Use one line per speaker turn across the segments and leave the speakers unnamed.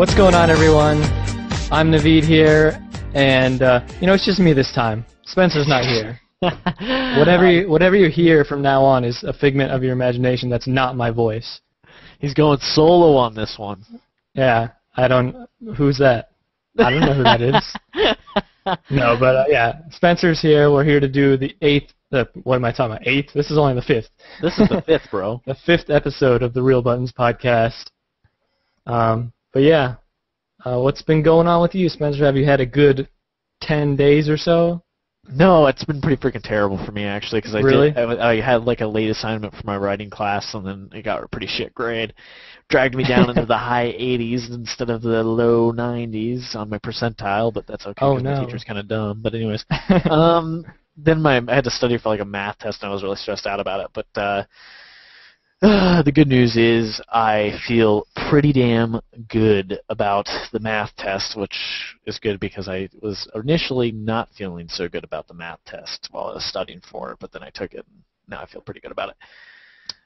What's going on, everyone? I'm Naveed here, and it's just me this time. Spencer's not here. Whatever you hear from now on is a figment of your imagination. That's not my voice.
He's going solo on this one.
Yeah, who's that? I don't know who that is. No, but yeah, Spencer's here. We're here to do the 8th. What am I talking about? 8th? This is only the 5th.
This is the 5th, bro.
The 5th episode of the Real Buttons podcast. But yeah, what's been going on with you, Spencer? Have you had a good 10 days or so?
No, it's been pretty freaking terrible for me, actually, because I had like a late assignment for my writing class, and then it got a pretty shit grade. Dragged me down into the high 80s instead of the low 90s on my percentile, but that's okay because my teacher's kind of dumb. But anyways, then I had to study for like a math test, and I was really stressed out about it. But the good news is I feel pretty damn good about the math test, which is good because I was initially not feeling so good about the math test while I was studying for it, but then I took it, and now I feel pretty good about it.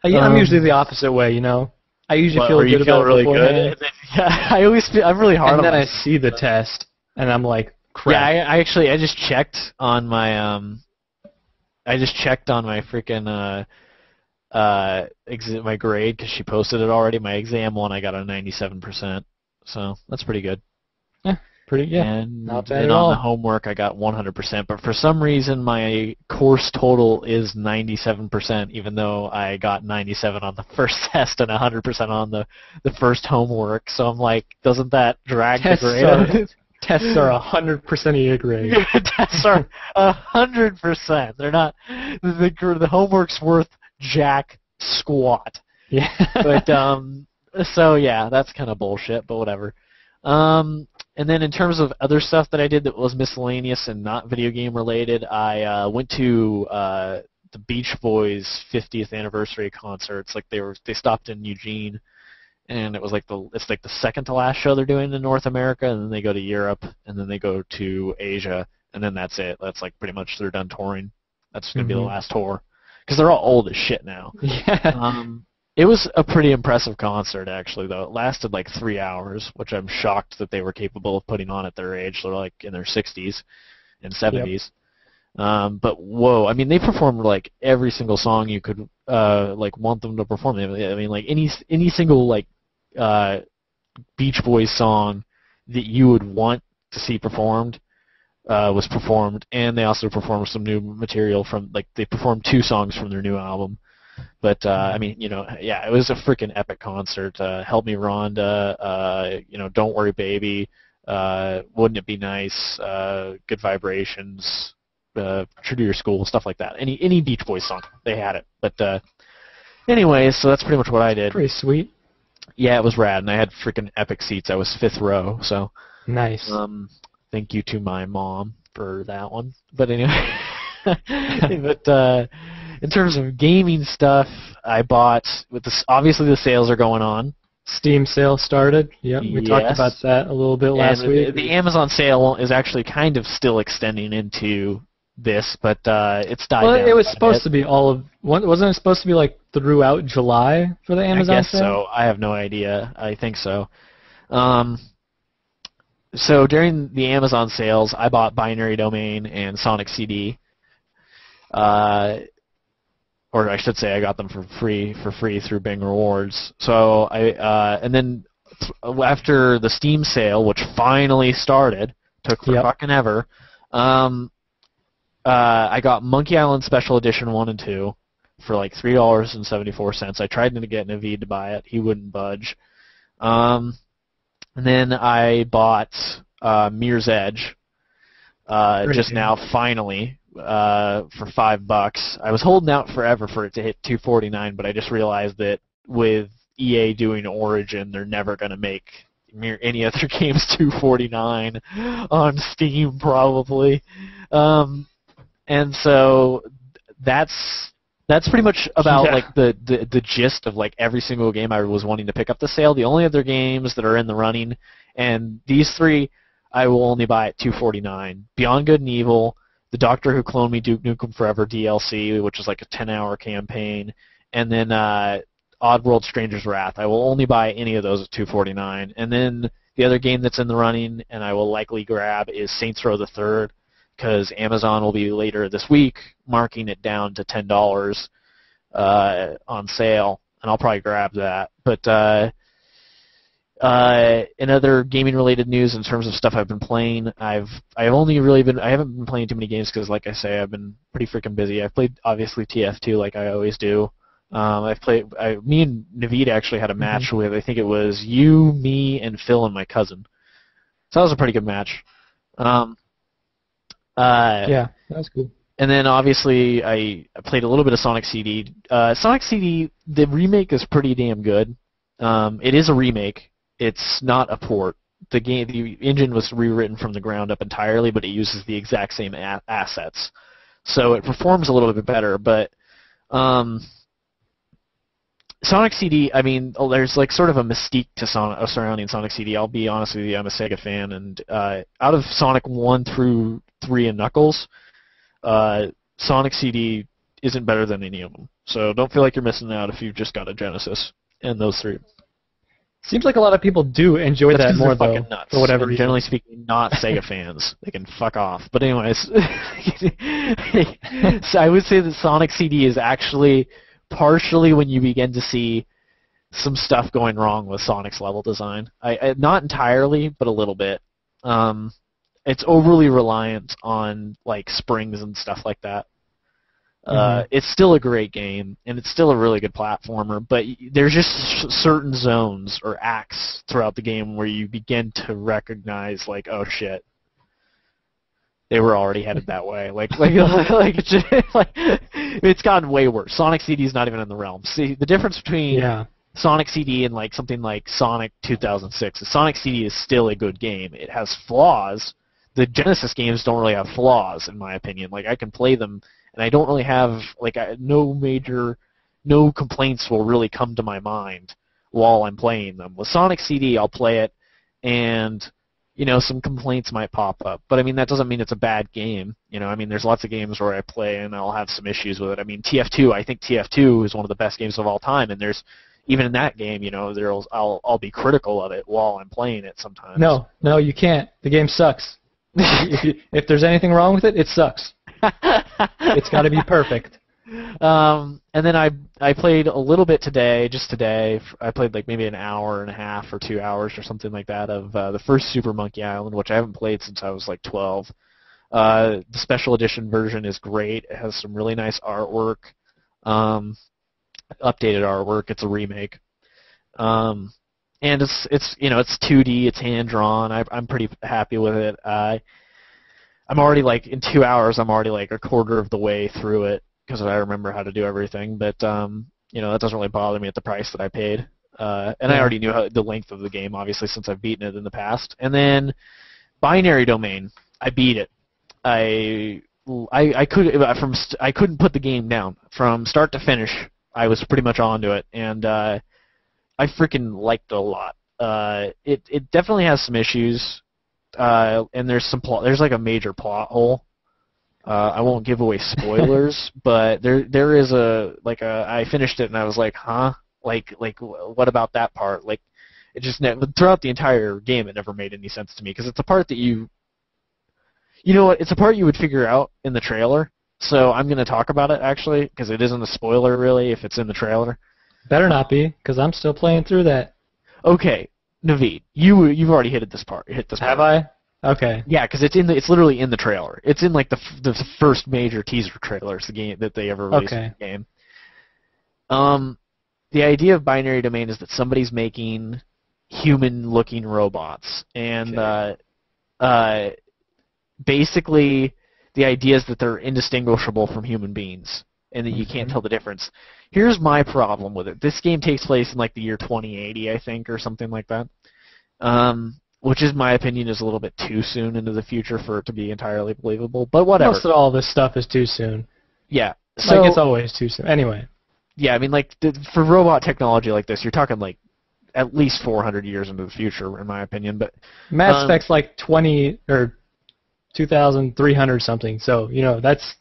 I'm usually the opposite way, you know. I usually feel good about it beforehand.
Yeah, I'm really hard on
myself. And then I
myself.
see the test, and I'm like, crap.
Yeah, I just checked on my freaking my grade because she posted it already. My exam one, I got a 97%, so that's pretty good. And
not bad
then
at
on
all.
the homework, I got 100%. But for some reason, my course total is 97%, even though I got 97 on the first test and 100% on the first homework. So I'm like, doesn't that drag the grade?
Tests are 100% of your grade.
Tests are 100%. They're not. The homework's worth jack squat.
Yeah.
But so yeah, that's kind of bullshit, but whatever. And then in terms of other stuff that I did that was miscellaneous and not video game related, I went to the Beach Boys 50th anniversary concert. It's like they stopped in Eugene, and it was it's like the second to last show they're doing in North America, and then they go to Europe, and then they go to Asia, and then that's it. That's like pretty much they're done touring. That's gonna be the last tour. Because they're all old as shit now.
Yeah.
It was a pretty impressive concert, actually, though. It lasted like 3 hours, which I'm shocked that they were capable of putting on at their age. They're like in their 60s and 70s. Yep. But whoa, I mean, they performed like every single song you could like want them to perform. I mean, like any single like Beach Boys song that you would want to see performed. Was performed, and they also performed some new material from, like, they performed 2 songs from their new album. But, I mean, it was a freaking epic concert. Help Me Rhonda, Don't Worry Baby, Wouldn't It Be Nice, Good Vibrations, True to Your School, stuff like that. Any Beach Boys song, they had it. But, anyways, so that's pretty much what I did.
Pretty sweet. Yeah,
it was rad, and I had freaking epic seats. I was 5th row, so.
Nice.
Thank you to my mom for that one. But anyway, but in terms of gaming stuff, I bought obviously the sales are going on.
Steam sale started. Yep, we talked about that a little bit last week.
The Amazon sale is actually kind of still extending into this, but it's died down.
Well, it was supposed to be wasn't it supposed to be like throughout July for the Amazon sale?
I guess so. I have no idea. I think so. So during the Amazon sales, I bought Binary Domain and Sonic CD, or I should say I got them for free through Bing Rewards. So and then after the Steam sale, which finally started, took fucking ever, I got Monkey Island Special Edition 1 and 2 for like $3.74. I tried to get Naveed to buy it. He wouldn't budge. And then I bought Mirror's Edge just now, finally, for $5. I was holding out forever for it to hit $2.49, but I just realized that with EA doing Origin, they're never going to make any other games $2.49 on Steam, probably. And so that's pretty much about like the gist of like every single game I was wanting to pick up the sale. The only other games that are in the running, and these 3 I will only buy at $2.49. Beyond Good and Evil, the Doctor Who Cloned Me Duke Nukem Forever DLC, which is like a 10-hour campaign, and then Oddworld Stranger's Wrath. I will only buy any of those at $2.49. And then The other game that's in the running, and I will likely grab, is Saints Row the Third, because Amazon will be later this week marking it down to $10 on sale, and I'll probably grab that. But in other gaming-related news, in terms of stuff I've been playing, I haven't been playing too many games because, like I say, I've been pretty freaking busy. I've played obviously TF2 like I always do. Me and Naveed actually had a match with, I think it was you, me, and Phil and my cousin. So that was a pretty good match.
Yeah, that was cool.
And then obviously I played a little bit of Sonic CD. Sonic CD, the remake is pretty damn good. It is a remake. It's not a port. The engine was rewritten from the ground up entirely, but it uses the exact same assets. So it performs a little bit better, but Sonic CD, I mean, there's like sort of a mystique to surrounding Sonic CD. I'll be honest with you, I'm a Sega fan, and out of Sonic 1 through 3 and Knuckles, Sonic CD isn't better than any of them. So don't feel like you're missing out if you've just got a Genesis and those three.
Seems like a lot of people do enjoy that more, though,
nuts.
for whatever reason.
Generally speaking, not Sega fans. They can fuck off. But anyways, so I would say that Sonic CD is actually partially when you begin to see some stuff going wrong with Sonic's level design. Not entirely, but a little bit. It's overly reliant on like springs and stuff like that. It's still a great game, and it's still a really good platformer, but there's just certain zones or acts throughout the game where you begin to recognize, like, oh shit, they were already headed that way. It's gotten way worse. Sonic CD is not even in the realm. See, the difference between Sonic CD and like something like Sonic 2006 is Sonic CD is still a good game. It has flaws. The Genesis games don't really have flaws, in my opinion. Like, I can play them, and I don't really have, like, no complaints will really come to my mind while I'm playing them. With Sonic CD, I'll play it, and, you know, some complaints might pop up. But, I mean, that doesn't mean it's a bad game. You know, I mean, there's lots of games where I play and I'll have some issues with it. I mean, TF2, I think TF2 is one of the best games of all time, and there's, even in that game, you know, I'll be critical of it while I'm playing it sometimes.
No, you can't. The game sucks. If there's anything wrong with it, it sucks. It's got to be perfect.
And then I played a little bit today. I played like maybe an hour and a half or 2 hours or something like that of the first Super Monkey Island, which I haven't played since I was like 12. The special edition version is great. It has some really nice artwork, updated artwork. It's a remake. And it's you know, it's 2D, it's hand drawn. I'm pretty happy with it. I'm already like in 2 hours. I'm already like a quarter of the way through it because I remember how to do everything. But you know, that doesn't really bother me at the price that I paid. I already knew the length of the game, obviously, since I've beaten it in the past. And then Binary Domain, I beat it. I couldn't put the game down from start to finish. I was pretty much onto it, and I freaking liked it a lot. It definitely has some issues, and there's like a major plot hole. I won't give away spoilers, but there is I finished it and I was like, huh? Like what about that part? Like, it just throughout the entire game it never made any sense to me because it's a part that you know what? It's a part you would figure out in the trailer. So I'm going to talk about it actually because it isn't a spoiler really if it's in the trailer.
Better not be, because I'm still playing through that.
Okay, Naveed, you've already hit this part.
Have I? Okay.
Yeah, because it's literally in the trailer. It's in like the first major teaser trailers the game that they ever released in the game. The idea of Binary Domain is that somebody's making human-looking robots, and basically the idea is that they're indistinguishable from human beings, and that you can't tell the difference. Here's my problem with it. This game takes place in like the year 2080, I think, or something like that, which, in my opinion, is a little bit too soon into the future for it to be entirely believable. But whatever.
Most of all this stuff is too soon.
Yeah. So,
like, it's always too soon. Anyway.
Yeah, I mean, like, for robot technology like this, you're talking like at least 400 years into the future, in my opinion. But
Mass Effect's like 20 or 2,300 something. So you know that's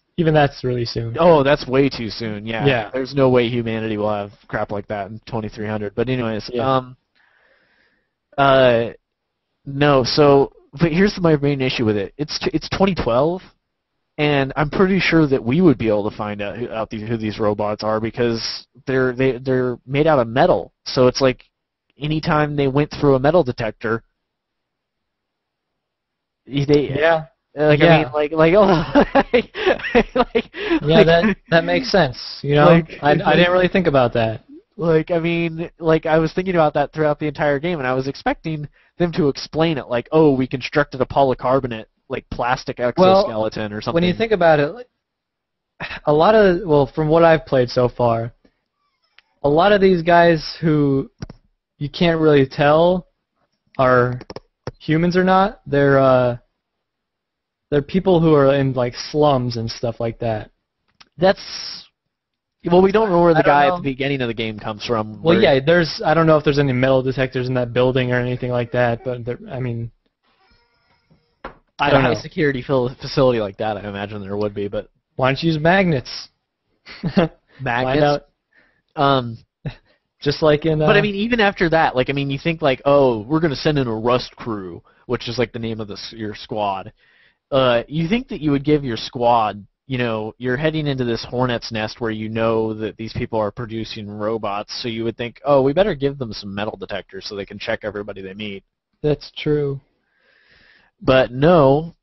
really soon.
Oh, that's way too soon. Yeah.
Yeah.
There's no way humanity will have crap like that in 2300. But anyways, No, but here's my main issue with it. It's 2012, and I'm pretty sure that we would be able to find out who these robots are because they're made out of metal. So it's like anytime they went through a metal detector,
Yeah.
I mean, oh,
That makes sense. You know, I didn't really think about that.
I mean, I was thinking about that throughout the entire game, and I was expecting them to explain it, like, oh, we constructed a polycarbonate, plastic exoskeleton or something.
When you think about it, from what I've played so far, a lot of these guys who you can't really tell are humans or not, they're people who are in, slums and stuff like that.
We don't know where the guy at the beginning of the game comes from.
Well, yeah, I don't know if there's any metal detectors in that building or anything like that, but I mean, I don't know.
A high security facility like that, I imagine there would be, but
why don't you use magnets?
Magnets?
Just like in...
But I mean, even after that, you think oh, we're going to send in a rust crew, which is the name of your squad. You think that you would give your squad, you're heading into this hornet's nest where you know that these people are producing robots, so you would think, oh, we better give them some metal detectors so they can check everybody they meet.
That's true.
But nope.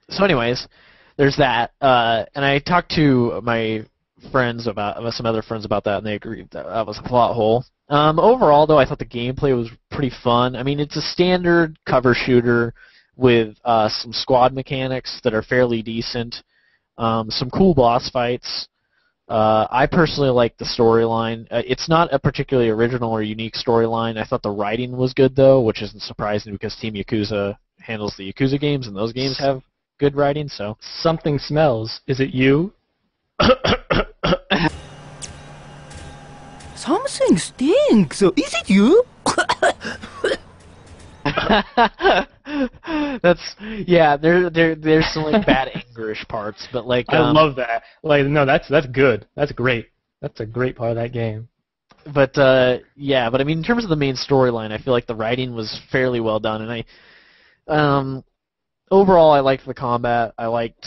So anyways, there's that. And I talked to my friends some other friends about that, and they agreed that was a plot hole. Overall, though, I thought the gameplay was pretty fun. I mean, it's a standard cover shooter with some squad mechanics that are fairly decent, some cool boss fights. I personally like the storyline. It's not a particularly original or unique storyline. I thought the writing was good, though, which isn't surprising because Team Yakuza handles the Yakuza games, and those games have good writing. So
something smells. Is it you?
Something stinks. So is it you?
There's some bad English parts, but
I love that. No, that's good. That's great. That's a great part of that game.
But I mean, in terms of the main storyline, I feel like the writing was fairly well done, and overall I liked the combat. I liked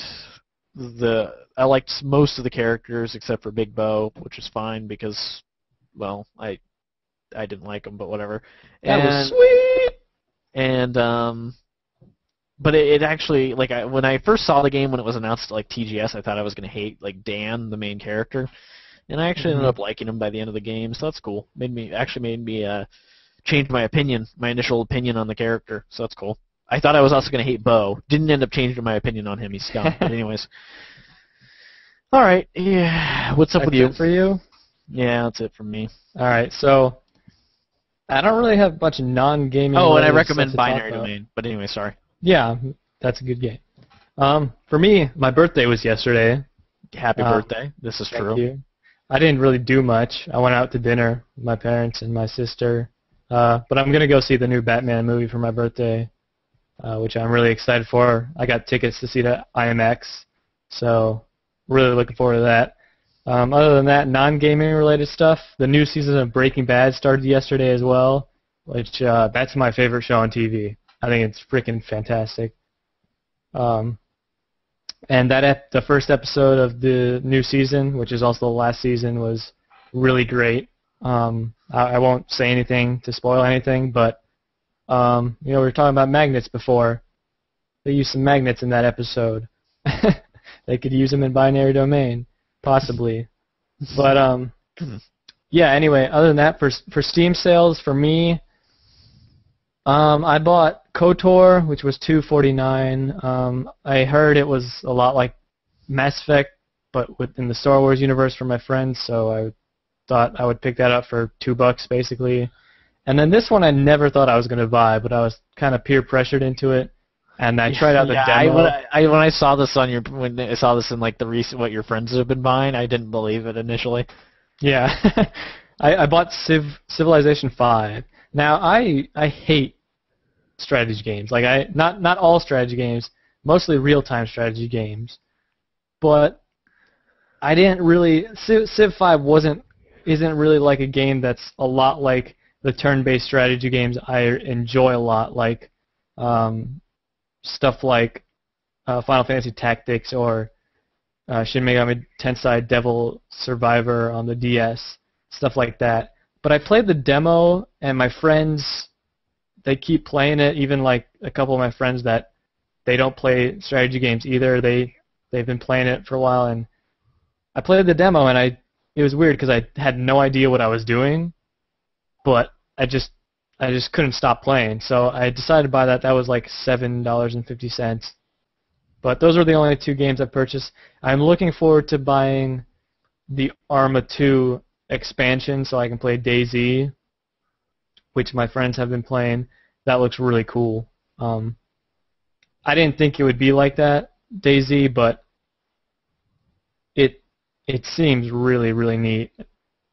most of the characters except for Big Bo, which is fine because, well, I didn't like him, but whatever.
That was sweet.
And but it actually, when I first saw the game when it was announced at TGS, I thought I was gonna hate Dan, the main character, and I actually ended up liking him by the end of the game, so that's cool. Made me change my initial opinion on the character, so that's cool. I thought I was also gonna hate Bo. Didn't end up changing my opinion on him. He's scum. But anyways, all right. Yeah, what's up with you?
For you?
Yeah, that's it from me.
All right, so I don't really have a bunch of non-gaming.
Oh, and I recommend Binary Domain. But anyway, sorry.
Yeah, that's a good game. For me, my birthday was yesterday.
Happy birthday. This is true.
Thank you. I didn't really do much. I went out to dinner with my parents and my sister. But I'm going to go see the new Batman movie for my birthday, which I'm really excited for. I got tickets to see the IMAX, so really looking forward to that. Other than that, non-gaming related stuff, the new season of Breaking Bad started yesterday as well, which that's my favorite show on TV. I think it's freaking fantastic. And the first episode of the new season, which is also the last season, was really great. I won't say anything to spoil anything, but we were talking about magnets before. They used some magnets in that episode. They could use them in Binary Domain. Possibly. But, yeah, anyway, other than that, for Steam sales, for me, I bought KOTOR, which was $2.49. I heard it was a lot like Mass Effect, but within the Star Wars universe for my friends, so I thought I would pick that up for $2 basically. And then this one I never thought I was going to buy, but I was kind of peer pressured into it. And I tried out the demo.
When I saw this in the recent what your friends have been buying, I didn't believe it initially.
Yeah, I bought Civilization 5. Now I hate strategy games. Not all strategy games, mostly real-time strategy games. But I didn't really Civ 5 isn't really like a game that's a lot like the turn-based strategy games I enjoy a lot, like stuff like Final Fantasy Tactics or Shin Megami Tensei Devil Survivor on the DS, stuff like that. But I played the demo, and my friends, they keep playing it. Even like a couple of my friends that they don't play strategy games either. They've been playing it for a while, and I played the demo, and it was weird because I had no idea what I was doing, but I just couldn't stop playing. So I decided to buy that. That was like $7.50. But those are the only 2 games I purchased. I'm looking forward to buying the Arma 2 expansion so I can play DayZ, which my friends have been playing. That looks really cool. I didn't think it would be like that, DayZ, but it seems really, really neat.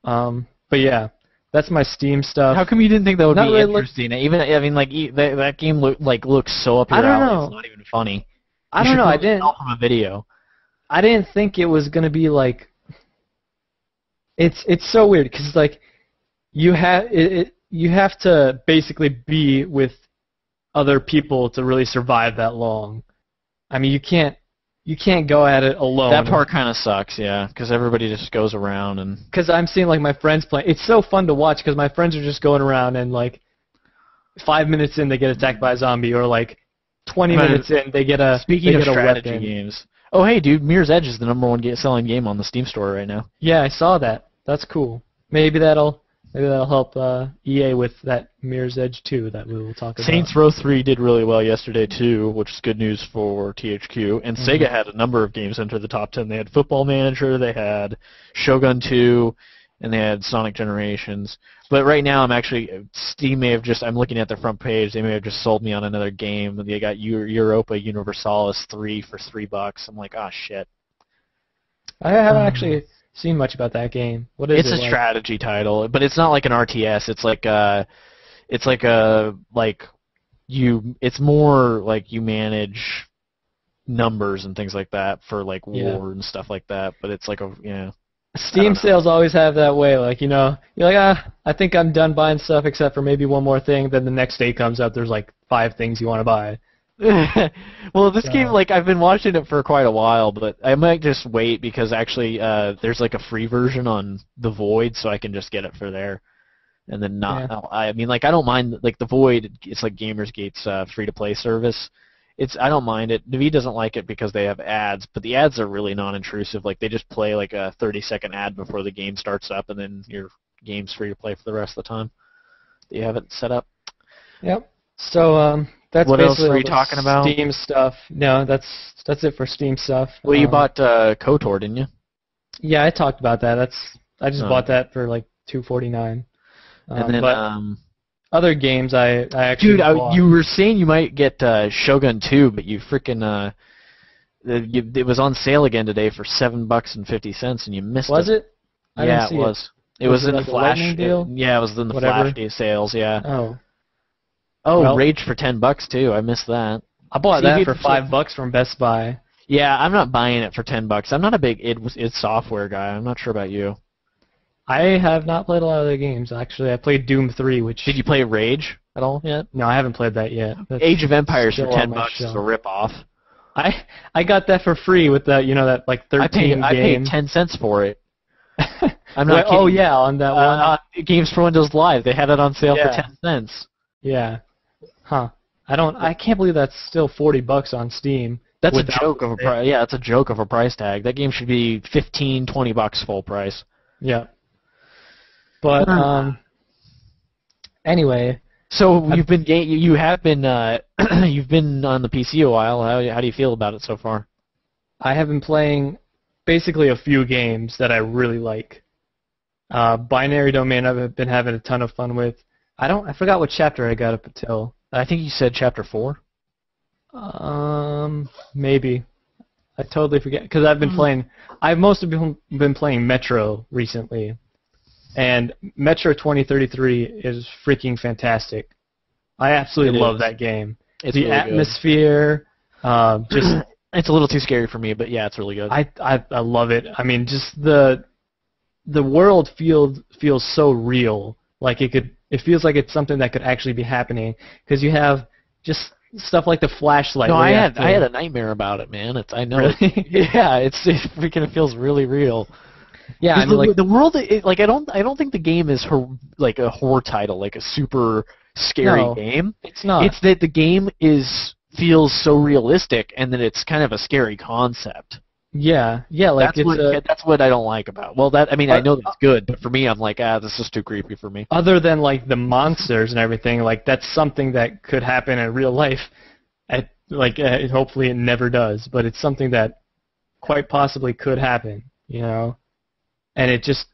But yeah, that's my Steam stuff.
How come you didn't think that would
Not
be
really
interesting? That game looks so up your
I don't
alley.
know.
It's not even funny.
I don't know. I didn't.
From a video.
I didn't think it was gonna be like. It's so weird because like you have to basically be with other people to really survive that long. I mean, you can't go at it alone.
That part kind of sucks, yeah, because everybody just goes around and.
Because I'm seeing like my friends playing. It's so fun to watch because my friends are just going around and like 5 minutes in they get attacked by a zombie, or like 20 minutes in they get a
Speaking of strategy
weapon.
games. Oh hey dude, Mirror's Edge is the #1 selling game on the Steam store right now.
Yeah, I saw that. That's cool. Maybe that'll help EA with that Mirror's Edge 2 that we will talk about.
Saints Row 3 did really well yesterday too, which is good news for THQ. And Sega had a number of games enter the top 10. They had Football Manager, they had Shogun 2, and they had Sonic Generations. But right now, Steam may have I'm looking at their front page, they may have just sold me on another game. They got Europa Universalis 3 for $3. I'm like, oh shit.
I haven't actually seen much about that game. What is it?
It's a strategy title, but it's not like an RTS. It's more like you manage numbers and things like that for like war and stuff like that. But it's like
Steam sales always have that way, like, you're like, I think I'm done buying stuff except for maybe one more thing, then the next day comes up, there's like 5 things you want to buy.
Well, this game, I've been watching it for quite a while, but I might just wait because actually there's like a free version on The Void, so I can just get it for there. And then I don't mind, The Void, it's like Gamersgate's free-to-play service. I don't mind it. Naveed doesn't like it because they have ads, but the ads are really non-intrusive. They just play like a 30-second ad before the game starts up, and then your game's free to play for the rest of the time. Do you have it set up?
Yep. So that's
what else
basically
were you talking about?
Steam stuff. No, that's it for Steam stuff.
Well, you bought KOTOR, didn't you?
Yeah, I talked about that. I just bought that for like $2.49.
And then
other games I actually bought.
You were saying you might get Shogun 2, but you freaking it was on sale again today for $7.50, and you missed it.
Was it? I didn't see
it was. It was in the
like
Flash
deal?
Yeah, it was in the Flash day sales. Yeah.
Oh.
Oh, Rage for $10 too. I missed that.
I bought that for $5 from Best Buy.
Yeah, I'm not buying it for $10. I'm not a big id Software guy. I'm not sure about you.
I have not played a lot of their games, actually. I played Doom 3, which...
Did you play Rage at all yet?
No, I haven't played that yet. That's
Age of Empires for
still on
$10
my
is
shelf.
a rip-off.
I got that for free with that, that like 13 game.
I paid 10 cents for it. I'm not kidding.
Oh, yeah, on that one.
Games for Windows Live, they had it on sale for 10 cents.
Yeah. Huh. I can't believe that's still $40 on Steam.
That's a joke of a price. Yeah, it's a joke of a price tag. That game should be $15, $20 full price.
Yeah. But anyway,
so you've been you've been on the PC a while. How do you feel about it so far?
I have been playing basically a few games that I really like. Binary Domain I've been having a ton of fun with. I forgot what chapter I got up until.
I think you said chapter 4.
Maybe. I totally forget because I've been playing. I've mostly been playing Metro recently. And Metro 2033 is freaking fantastic. I absolutely love that game.
It's
the
really
atmosphere, just
it's a little too scary for me, but yeah, it's really good.
I love it. I mean, just the world feels so real. Like it It feels like it's something that could actually be happening because you have just stuff like the flashlight.
No, I had a nightmare about it, man. I know.
Really?
Yeah, it freaking feels really real.
Yeah, I mean,
the world, like I don't think the game is like a horror title, like a super scary game.
It's not.
It's that the game feels so realistic, and that it's kind of a scary concept.
Yeah, like
that's what I don't like about. Well, I know that's good, but for me, I'm like, this is too creepy for me.
Other than like the monsters and everything, like that's something that could happen in real life. Hopefully it never does, but it's something that quite possibly could happen, And it just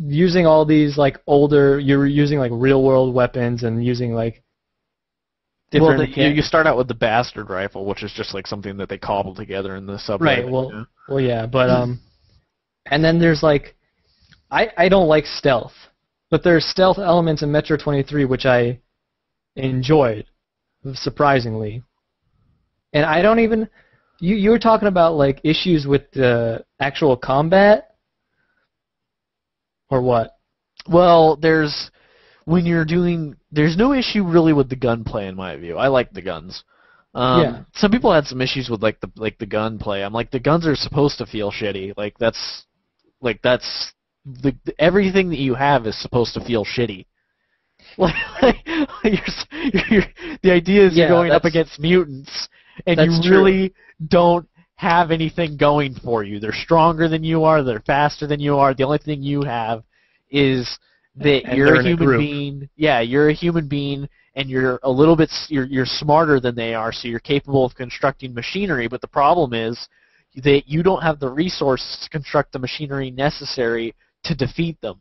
using all these like you're using like real world weapons and using like different.
Well, you start out with the bastard rifle, which is just like something that they cobbled together in the subway.
Right. Well, yeah, but and then there's like, I don't like stealth, but there's stealth elements in Metro 23 which I enjoyed, surprisingly. And I don't even. You were talking about like issues with the actual combat, or what?
Well, there's no issue really with the gunplay in my view. I like the guns. Some people had some issues with like the gunplay. I'm like, the guns are supposed to feel shitty. That's everything that you have is supposed to feel shitty. The idea is you're going up against mutants, and you really don't have anything going for you. They're stronger than you are. They're faster than you are. The only thing you have is that you're a human being. Yeah, you're a human being, and you're a little bit you're smarter than they are, so you're capable of constructing machinery. But the problem is that you don't have the resources to construct the machinery necessary to defeat them.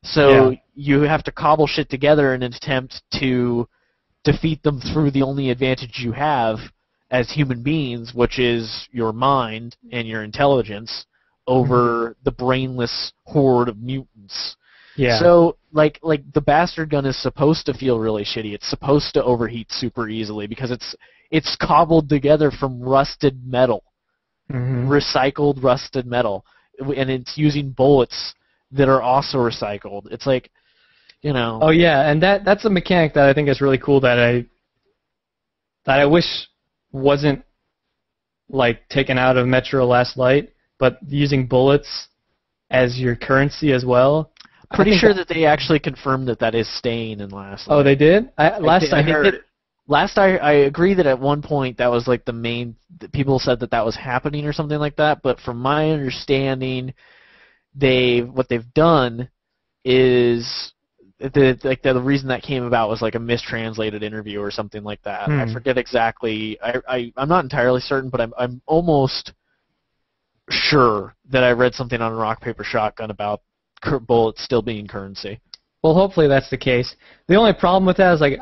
So you have to cobble shit together in an attempt to defeat them through the only advantage you have as human beings, which is your mind and your intelligence over the brainless horde of mutants.
Yeah.
So like the bastard gun is supposed to feel really shitty. It's supposed to overheat super easily because it's cobbled together from rusted metal, recycled rusted metal, and it's using bullets that are also recycled. It's like,
Oh yeah, and that's a mechanic that I think is really cool that I wish wasn't like taken out of Metro Last Light, but using bullets as your currency as well.
Pretty sure that they actually confirmed that is staying in Last Light.
Oh, they did?
Last I agree that at one point that was like the main. People said that was happening or something like that. But from my understanding, what they've done is the reason that came about was like a mistranslated interview or something like that. I forget exactly. I'm not entirely certain, but I'm almost sure that I read something on Rock Paper Shotgun about bullets still being currency.
Well, hopefully that's the case. The only problem with that is like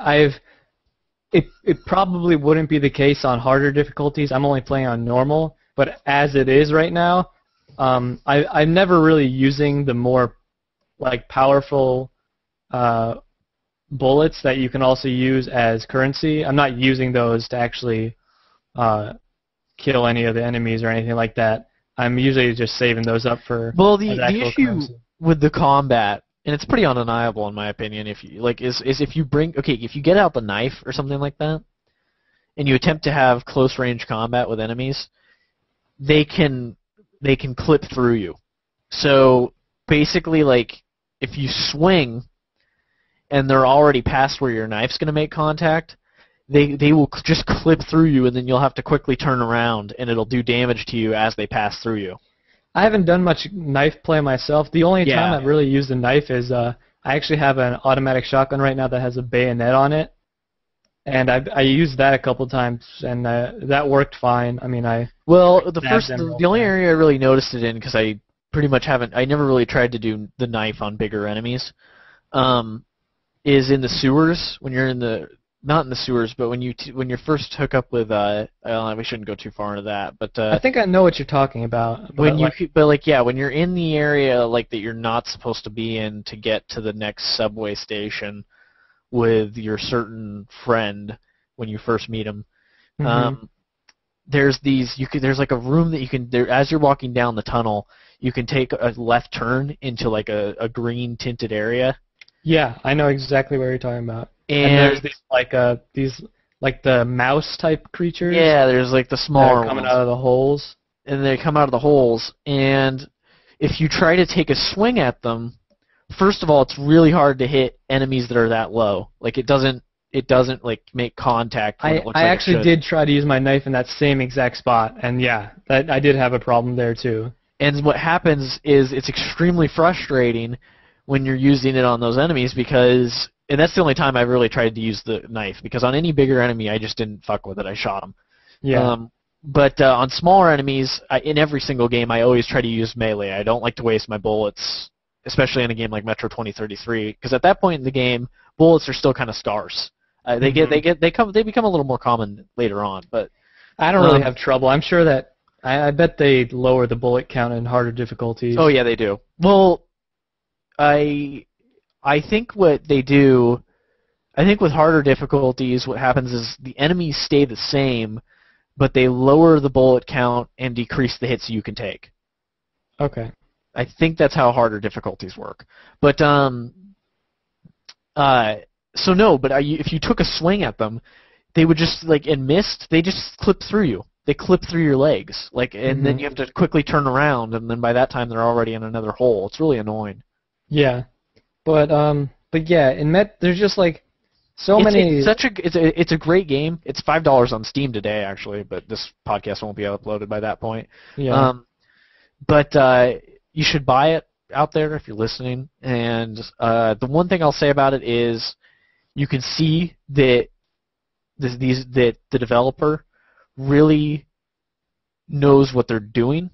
it probably wouldn't be the case on harder difficulties. I'm only playing on normal, but as it is right now, I'm never really using the more like powerful bullets that you can also use as currency. I'm not using those to actually kill any of the enemies or anything like that. I'm usually just saving those up for
the issue currency with the combat, and it's pretty undeniable in my opinion, if you is if you get out the knife or something like that and you attempt to have close range combat with enemies, they can clip through you. So basically, like, if you swing and they're already past where your knife's going to make contact, they will just clip through you, and then you'll have to quickly turn around, and it'll do damage to you as they pass through you.
I haven't done much knife play myself. The only time I've really used a knife is I actually have an automatic shotgun right now that has a bayonet on it, and I used that a couple times, and that worked fine. I mean, the only area I really noticed it in, because I pretty much I never really tried to do the knife on bigger enemies, is in the sewers when you're not in the sewers, but when you first hook up with we shouldn't go too far into that, but I think I know what you're talking about.
When you're in the area like that you're not supposed to be in to get to the next subway station with your certain friend when you first meet him, there's like a room that you can as you're walking down the tunnel, you can take a left turn into like a green tinted area.
Yeah, I know exactly what you're talking about.
And
there's these the mouse type creatures.
Yeah, there's like the
that
smaller
are coming
ones.
out of the holes.
And they come out of the holes, and if you try to take a swing at them, first of all, it's really hard to hit enemies that are that low. Like it doesn't like make contact when it looks
I
like
actually
it should.
did try to use my knife in that same exact spot, and yeah, I did have a problem there too.
And what happens is it's extremely frustrating when you're using it on those enemies because, and that's the only time I've really tried to use the knife, because on any bigger enemy I just didn't fuck with it. I shot him.
Yeah.
But on smaller enemies, in every single game, I always try to use melee. I don't like to waste my bullets, especially in a game like Metro 2033, because at that point in the game, bullets are still kind of scarce. They become a little more common later on. But
I don't really have trouble. I'm sure that I bet they lower the bullet count in harder difficulties.
Oh yeah, they do. Well, I think what they do, I think with harder difficulties, what happens is the enemies stay the same, but they lower the bullet count and decrease the hits you can take.
Okay.
I think that's how harder difficulties work. But if you took a swing at them, they would just and missed. They just clip through you. They clip through your legs, and then you have to quickly turn around, and then by that time they're already in another hole. It's really annoying.
Yeah, but yeah, in there's just so many.
It's a great game. It's $5 on Steam today, actually, but this podcast won't be uploaded by that point.
Yeah.
But you should buy it out there if you're listening. And the one thing I'll say about it is, you can see that the developer really knows what they're doing,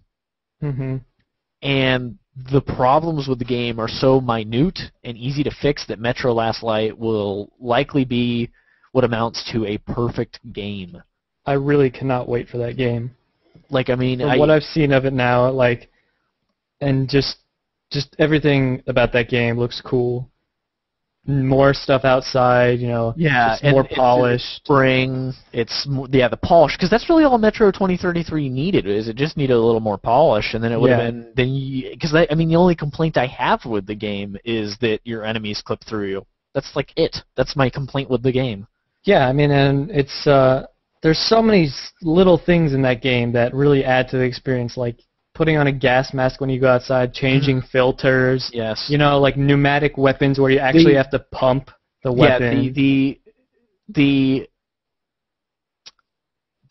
and the problems with the game are so minute and easy to fix that Metro Last Light will likely be what amounts to a perfect game.
I really cannot wait for that game.
What
I've seen of it now, and just everything about that game looks cool. More stuff outside, it's more polished.
The polish, because that's really all Metro 2033 needed. It just needed a little more polish, and then it would have been. The only complaint I have with the game is that your enemies clip through you. That's it. That's my complaint with the game.
Yeah, and it's there's so many little things in that game that really add to the experience, like putting on a gas mask when you go outside, changing filters.
Yes.
Pneumatic weapons where you actually have to pump the weapon.
Yeah,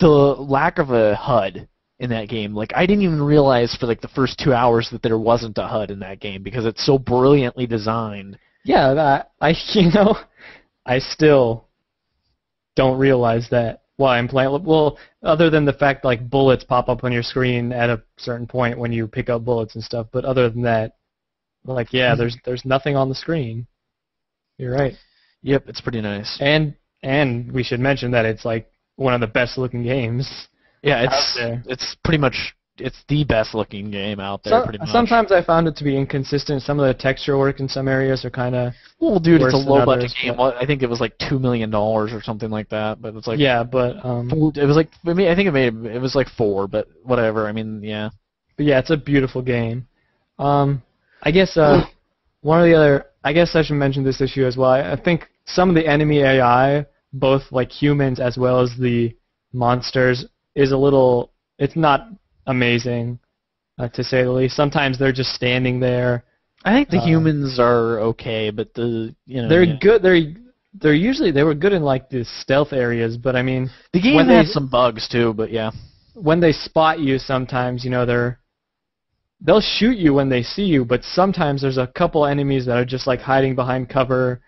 the lack of a HUD in that game. I didn't even realize for the first 2 hours that there wasn't a HUD in that game because it's so brilliantly designed.
Yeah, I still don't realize that while I'm playing. Well, other than the fact bullets pop up on your screen at a certain point when you pick up bullets and stuff, but other than that, there's nothing on the screen. You're right.
Yep, it's pretty nice.
And we should mention that it's one of the best looking games.
Yeah, it's pretty much the best looking game out there. Pretty much.
Sometimes I found it to be inconsistent. Some of the texture work in some areas are kind of.
Well, dude, it's a low budget game. I think it was $2 million or something like that. But it's
yeah, but
it was I think it was 4, but whatever. Yeah.
But yeah, it's a beautiful game. I guess one of the other. I guess I should mention this issue as well. I think some of the enemy AI, both humans as well as the monsters, is a little. It's not amazing, to say the least. Sometimes they're just standing there.
I think the humans are okay, but
they're good. They were good in the stealth areas, but the
game has some bugs too. But yeah,
when they spot you, sometimes they'll shoot you when they see you, but sometimes there's a couple enemies that are just hiding behind cover,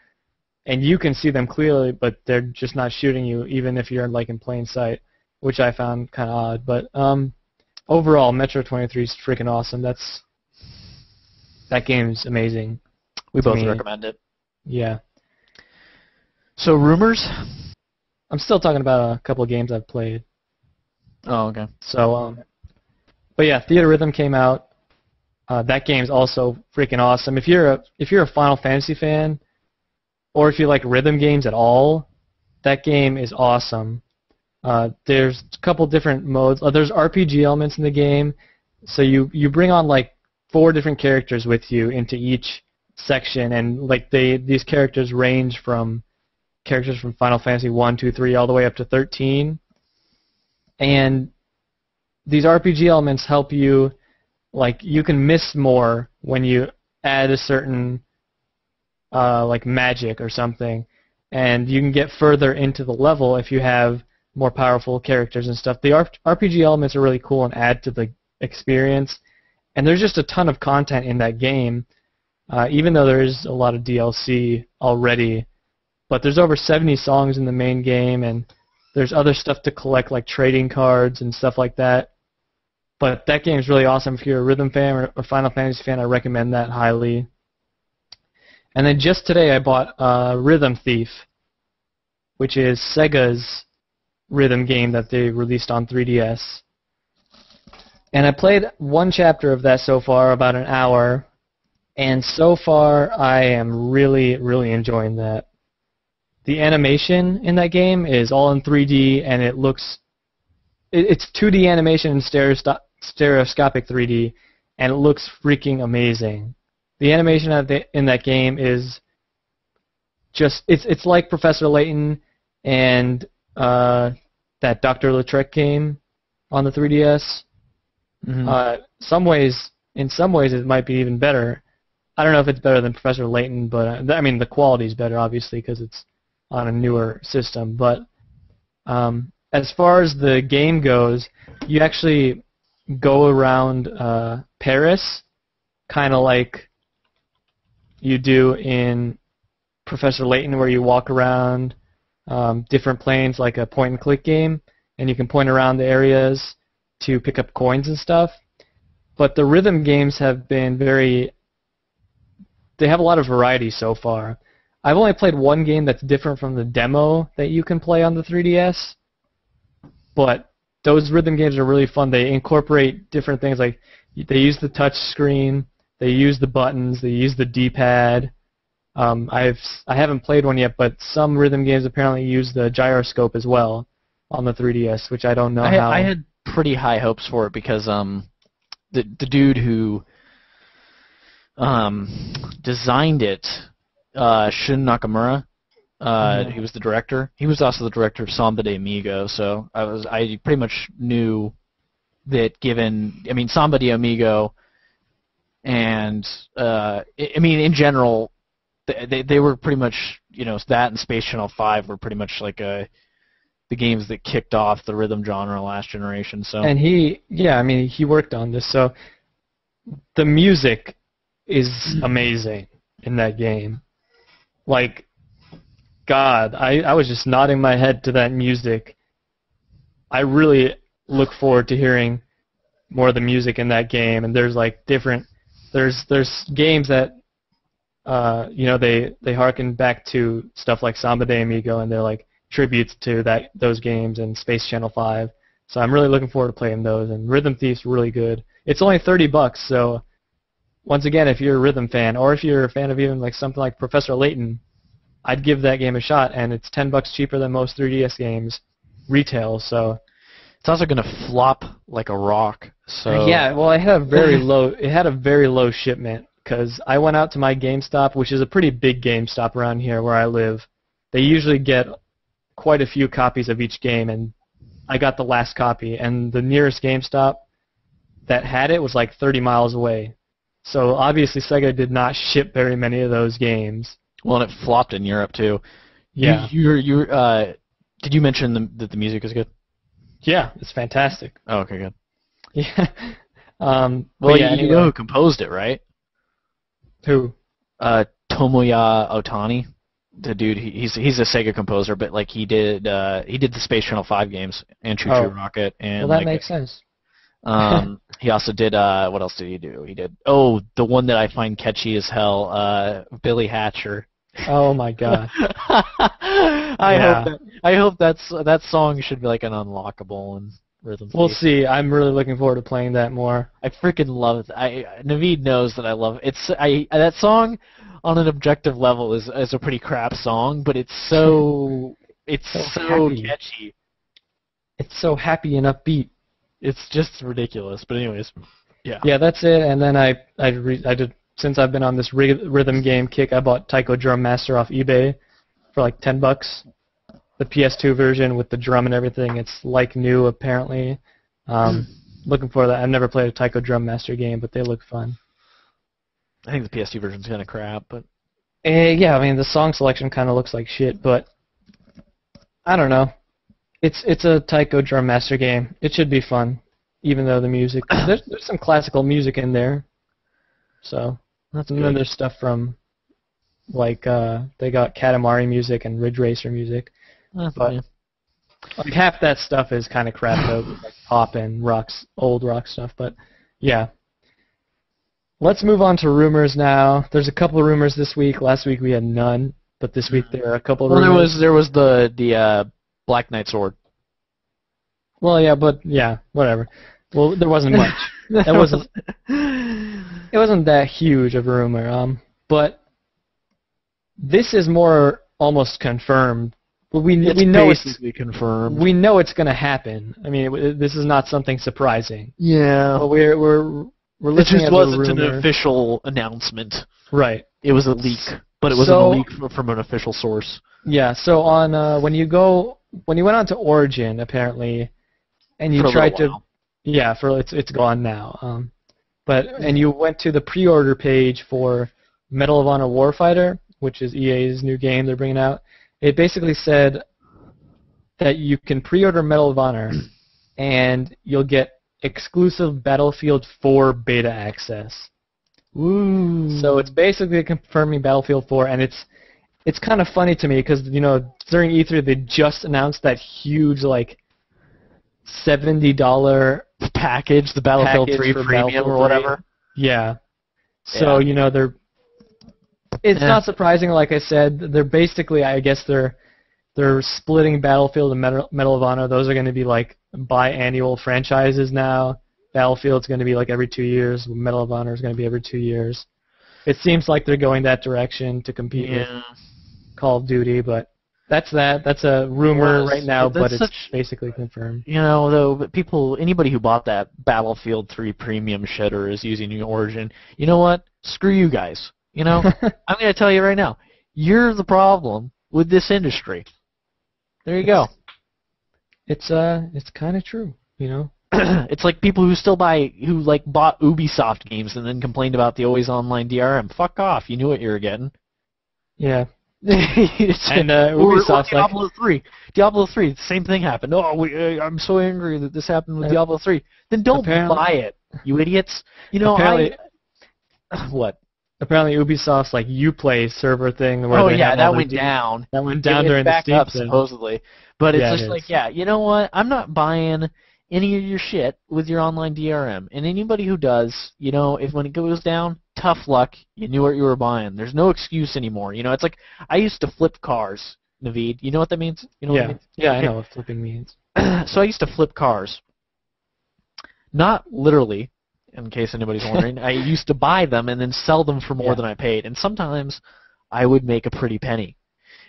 and you can see them clearly, but they're just not shooting you, even if you're in plain sight, which I found kind of odd. But overall, Metro 23 is freaking awesome. That game's amazing.
We both recommend it.
Yeah.
So, rumors?
I'm still talking about a couple of games I've played.
Oh, okay.
So, but yeah, Theater Rhythm came out. That game's also freaking awesome. If you're a Final Fantasy fan, or if you like rhythm games at all, that game is awesome. There's a couple different modes. There's RPG elements in the game, so you bring on 4 different characters with you into each section, and like these characters range from characters from Final Fantasy 1, 2, 3, all the way up to 13. And these RPG elements help you, like, you can miss more when you add a certain, like, magic or something, and you can get further into the level if you have more powerful characters and stuff. The RPG elements are really cool and add to the experience, and there's just a ton of content in that game, even though there is a lot of DLC already. But there's over 70 songs in the main game, and there's other stuff to collect, like trading cards and stuff like that. But that game is really awesome. If you're a Rhythm fan or a Final Fantasy fan, I recommend that highly. And then just today I bought Rhythm Thief, which is Sega's rhythm game that they released on 3DS. And I played one chapter of that so far, about an hour, and so far I am really, really enjoying that. The animation in that game is all in 3D, and it looks... It's 2D animation in stereoscopic 3D, and it looks freaking amazing. The animation in that game is just... It's like Professor Layton and that Dr. Lautrec game on the 3DS. Mm-hmm. In some ways it might be even better. I don't know if it's better than Professor Layton, but I mean the quality's better obviously because it's on a newer system. But as far as the game goes, you actually go around Paris, kind of like you do in Professor Layton, where you walk around different planes like a point-and-click game, and you can point around the areas to pick up coins and stuff. But the rhythm games have been they have a lot of variety so far. I've only played one game that's different from the demo that you can play on the 3DS, but those rhythm games are really fun. They incorporate different things, like they use the touch screen, they use the buttons, they use the D-pad. I haven't played one yet, but some rhythm games apparently use the gyroscope as well on the 3DS, which I don't know how.
I had pretty high hopes for it because the dude who designed it, Shun Nakamura, he was the director. He was also the director of Samba de Amigo, so I pretty much knew that Samba de Amigo and in general they were pretty much, that and Space Channel 5 were pretty much like the games that kicked off the rhythm genre last generation. So. And
he worked on this, so the music is amazing in that game. Like, God, I was just nodding my head to that music. I really look forward to hearing more of the music in that game, and there's like there's games that they harken back to stuff like Samba de Amigo, and they're like tributes to those games and Space Channel 5. So I'm really looking forward to playing those, and Rhythm Thief's really good. It's only $30, so once again, if you're a rhythm fan, or if you're a fan of even like something like Professor Layton, I'd give that game a shot, and it's $10 cheaper than most 3DS games retail. So
it's also going to flop like a rock. So
yeah, well, it had a very low shipment because I went out to my GameStop, which is a pretty big GameStop around here where I live. They usually get quite a few copies of each game, and I got the last copy, and the nearest GameStop that had it was like 30 miles away. So obviously Sega did not ship very many of those games.
Well, and it flopped in Europe too.
Yeah.
Did you mention that the music is good?
Yeah, it's fantastic.
Oh, okay, good.
Yeah.
You know who composed it, right?
Who?
Tomoya Otani. The dude, he's a Sega composer, but like he did the Space Channel 5 games and Choo Choo Rocket, and
well, that makes sense.
He also did what else did he do? He did the one that I find catchy as hell, Billy Hatcher.
Oh my God.
I hope that song should be like an unlockable and rhythm.
We'll see. I'm really looking forward to playing that more.
I freaking love it. Naveed knows that I love it. That song on an objective level is a pretty crap song, but it's so catchy.
It's so happy and upbeat.
It's just ridiculous. But anyways,
Yeah, that's it. And then I did, since I've been on this rhythm game kick, I bought Taiko Drum Master off eBay for like $10. The PS2 version with the drum and everything. It's like new apparently. Looking for that. I've never played a Taiko Drum Master game, but they look fun.
I think the PS2 version's kind of crap, but
yeah, I mean the song selection kind of looks like shit, but I don't know. It's a Taiko Drum Master game. It should be fun, even though the music there's some classical music in there. So
that's
and
good.
then there's stuff from like they got Katamari music and Ridge Racer music, but like half that stuff is kind of crap though, like pop and old rock stuff. But yeah. Let's move on to rumors now. There's a couple of rumors this week. Last week we had none, but this week there are a couple of rumors.
There was the Black Knight sword.
Well, yeah, but yeah, whatever. Well, there wasn't much. It wasn't that huge of a rumor. But this is more almost confirmed. But we know it's
confirmed.
We know it's going to happen. I mean, this is not something surprising.
Yeah.
But it
just wasn't an official announcement.
Right.
It was a leak, but it wasn't a leak from an official source.
Yeah. So on when you went on to Origin apparently, and you tried to, it's gone now. And you went to the pre-order page for Medal of Honor Warfighter, which is EA's new game they're bringing out. It basically said that you can pre-order Medal of Honor, and you'll get exclusive Battlefield 4 beta access.
Ooh.
So it's basically confirming Battlefield 4, and it's kind of funny to me because during E3 they just announced that huge like $70
package, the Battlefield 3 premium or whatever.
Yeah. So it's not surprising. Like I said, they're basically, I guess they're splitting Battlefield and Medal of Honor. Those are going to be like biannual franchises now. Battlefield's going to be like every 2 years. Medal of Honor is going to be every 2 years. It seems like they're going that direction to compete with Call of Duty, but that's that. That's a rumor right now, but it's basically confirmed.
Though, anybody who bought that Battlefield 3 premium shit or is using New Origin, you know what? Screw you guys. I'm going to tell you right now, you're the problem with this industry. There you go.
It's kind of true,
It's like people who bought Ubisoft games and then complained about the always online DRM. Fuck off! You knew what you were getting.
Yeah.
And
Ubisoft's
Diablo 3. Diablo 3, the same thing happened. Oh, I'm so angry that this happened with Diablo 3. Then don't buy it, you idiots. What?
Apparently Ubisoft's like Uplay server thing.
Where that went down.
That went down during the Steam
up, supposedly. But it's just like, you know what? I'm not buying any of your shit with your online DRM. And anybody who does, when it goes down, tough luck. You knew what you were buying. There's no excuse anymore. It's like I used to flip cars, Naveed. You know what that means? You know what it means?
Yeah, I know what flipping means.
So I used to flip cars. Not literally. In case anybody's wondering, I used to buy them and then sell them for more than I paid, and sometimes I would make a pretty penny.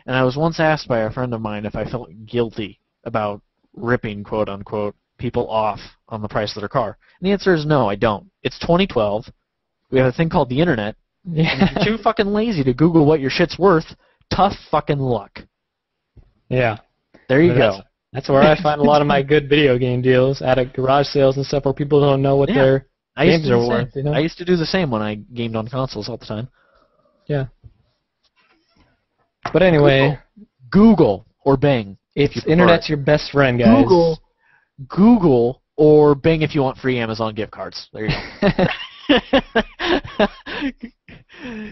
And I was once asked by a friend of mine if I felt guilty about ripping, quote-unquote, people off on the price of their car. And the answer is no, I don't. It's 2012. We have a thing called the Internet. And if you're too fucking lazy to Google what your shit's worth, tough fucking luck.
Yeah.
There you go.
That's where I find a lot of my good video game deals, at garage sales and stuff where people don't know what their games are worth.
I used to do the same when I gamed on consoles all the time.
Yeah. But anyway,
Google or Bing.
Internet's your best friend, guys.
Google or Bing if you want free Amazon gift cards. There you go.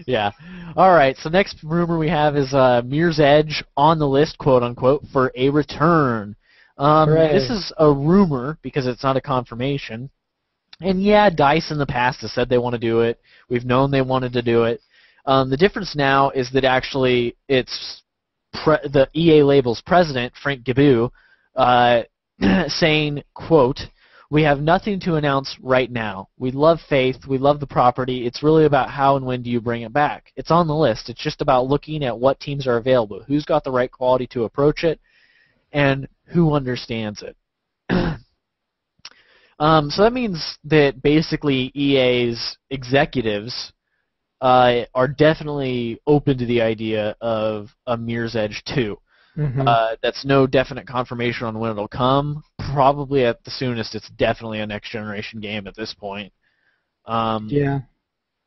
Yeah. All right. So next rumor we have is Mirror's Edge on the list, quote unquote, for a return. This is a rumor because it's not a confirmation. And DICE in the past has said they want to do it. We've known they wanted to do it. The difference now is that actually it's the EA label's president, Frank Gibu, saying, quote, "We have nothing to announce right now. We love Faith. We love the property. It's really about how and when do you bring it back. It's on the list. It's just about looking at what teams are available, who's got the right quality to approach it, and who understands it." So that means that basically EA's executives are definitely open to the idea of a Mirror's Edge 2. That's no definite confirmation on when it'll come. Probably at the soonest, it's definitely a next-generation game at this point.
Yeah.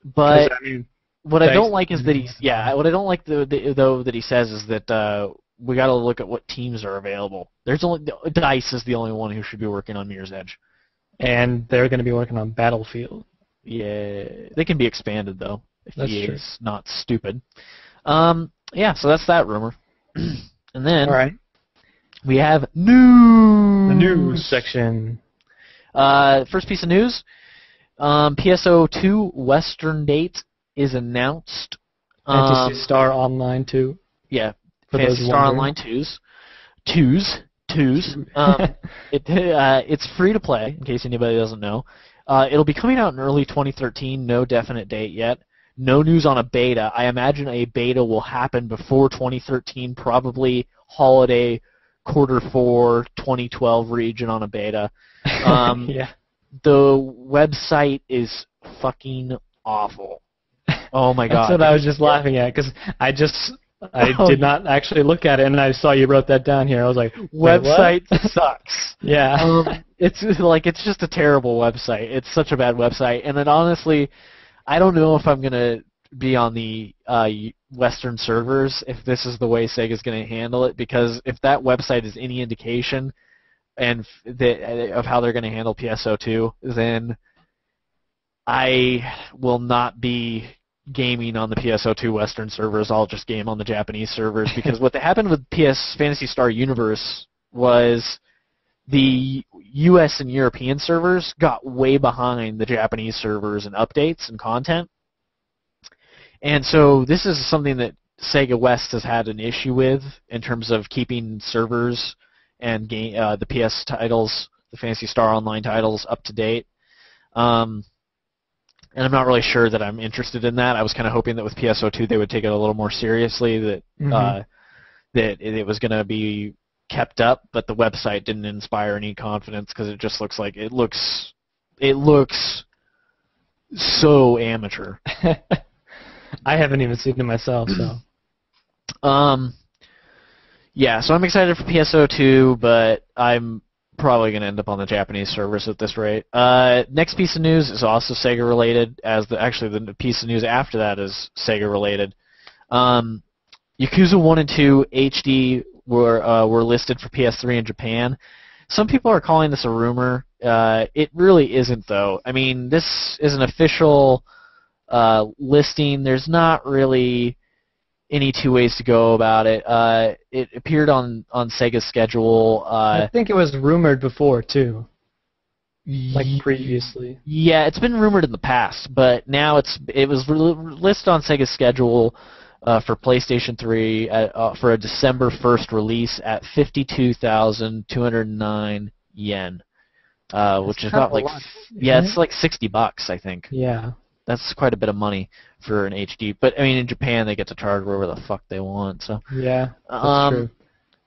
But
I mean,
what I don't like is that what I don't like though that he says is that we got to look at what teams are available. There's only DICE is the only one who should be working on Mirror's Edge.
And they're going to be working on Battlefield.
Yeah, they can be expanded though. If
That's
EA
true.
is not stupid. Yeah, so that's that rumor. And then
All right.
we have news.
The news section.
First piece of news. PSO2 Western date is announced.
Fantasy Star Online 2.
Yeah,
For
Fantasy
those
Star
wondering.
Online 2s. It's free to play, in case anybody doesn't know. It'll be coming out in early 2013, no definite date yet. No news on a beta. I imagine a beta will happen before 2013, probably holiday Q4 2012 region on a beta.
Yeah.
The website is fucking awful. Oh my god.
That's what I was just laughing at, because I did not actually look at it, and I saw you wrote that down here. I was like,
website
what?
sucks.
Yeah.
It's just a terrible website. It's such a bad website. And then honestly, I don't know if I'm gonna be on the Western servers if this is the way Sega's gonna handle it, because if that website is any indication of how they're gonna handle PSO2, then I will not be gaming on the PSO2 Western servers. I'll just game on the Japanese servers, because what happened with PS Phantasy Star Universe was the US and European servers got way behind the Japanese servers in updates and content. And so this is something that Sega West has had an issue with in terms of keeping servers and the PS titles, the Phantasy Star Online titles, up to date. And I'm not really sure that I'm interested in that. I was kind of hoping that with PSO2 they would take it a little more seriously, that that it was going to be kept up, but the website didn't inspire any confidence, because it just looks like it looks so amateur.
I haven't even seen it myself, so.
Yeah, so I'm excited for PSO2, but I'm probably going to end up on the Japanese servers at this rate. Next piece of news is also Sega related, actually the piece of news after that is Sega related. Yakuza 1 and 2 HD were listed for PS3 in Japan. Some people are calling this a rumor. It really isn't, though. I mean, this is an official listing. There's not really any two ways to go about it. It appeared on Sega's schedule.
I think it was rumored before, too. Like previously.
Yeah, it's been rumored in the past, but now it was listed on Sega's schedule for PlayStation 3 for a December 1st release at 52,209 yen, which is about like it's like $60, I think.
Yeah.
That's quite a bit of money for an HD. But I mean, in Japan they get to charge whatever the fuck they want. So
yeah, that's true.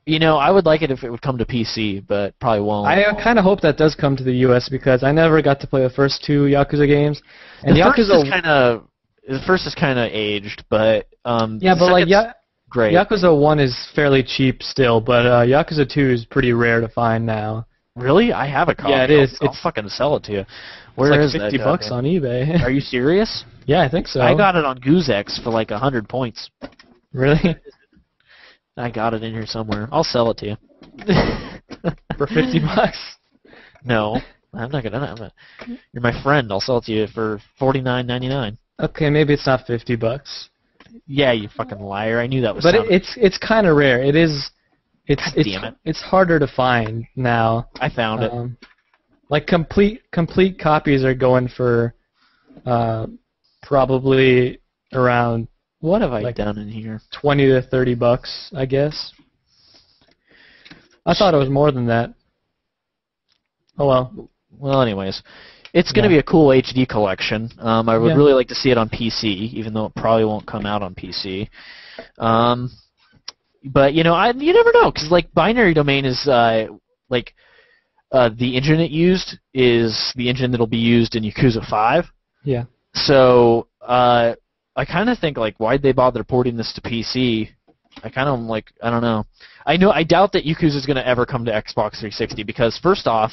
You know, I would like it if it would come to PC, but probably won't.
I kind of hope that does come to the US, because I never got to play the first two Yakuza games. And
the first is kind of aged, but
yeah, but like
great.
Yakuza 1 is fairly cheap still, but Yakuza 2 is pretty rare to find now.
Really? I have a copy.
Yeah, it is.
I'll fucking sell it to you.
Where is like $50 on eBay.
Are you serious?
Yeah, I think so.
I got it on GoozeX for like 100 points.
Really?
I got it in here somewhere. I'll sell it to you.
For $50?
No, I'm not gonna. You're my friend. I'll sell it to you for $49.99.
Okay, maybe it's not $50.
Yeah, you fucking liar. I knew that was.
But it's kind of rare. It is.
Damn it.
It's harder to find now.
I found it.
Like complete copies are going for probably around.
What have I done in here?
$20 to $30, I guess. I thought it was more than that. Oh well.
Well, anyways, it's going to be a cool HD collection. I would really like to see it on PC, even though it probably won't come out on PC. But you know, you never know, because like Binary Domain is the engine it used is the engine that'll be used in Yakuza 5.
Yeah.
So I kind of think, like, why'd they bother porting this to PC? I kind of like, I don't know. I doubt that Yakuza is going to ever come to Xbox 360 because, first off,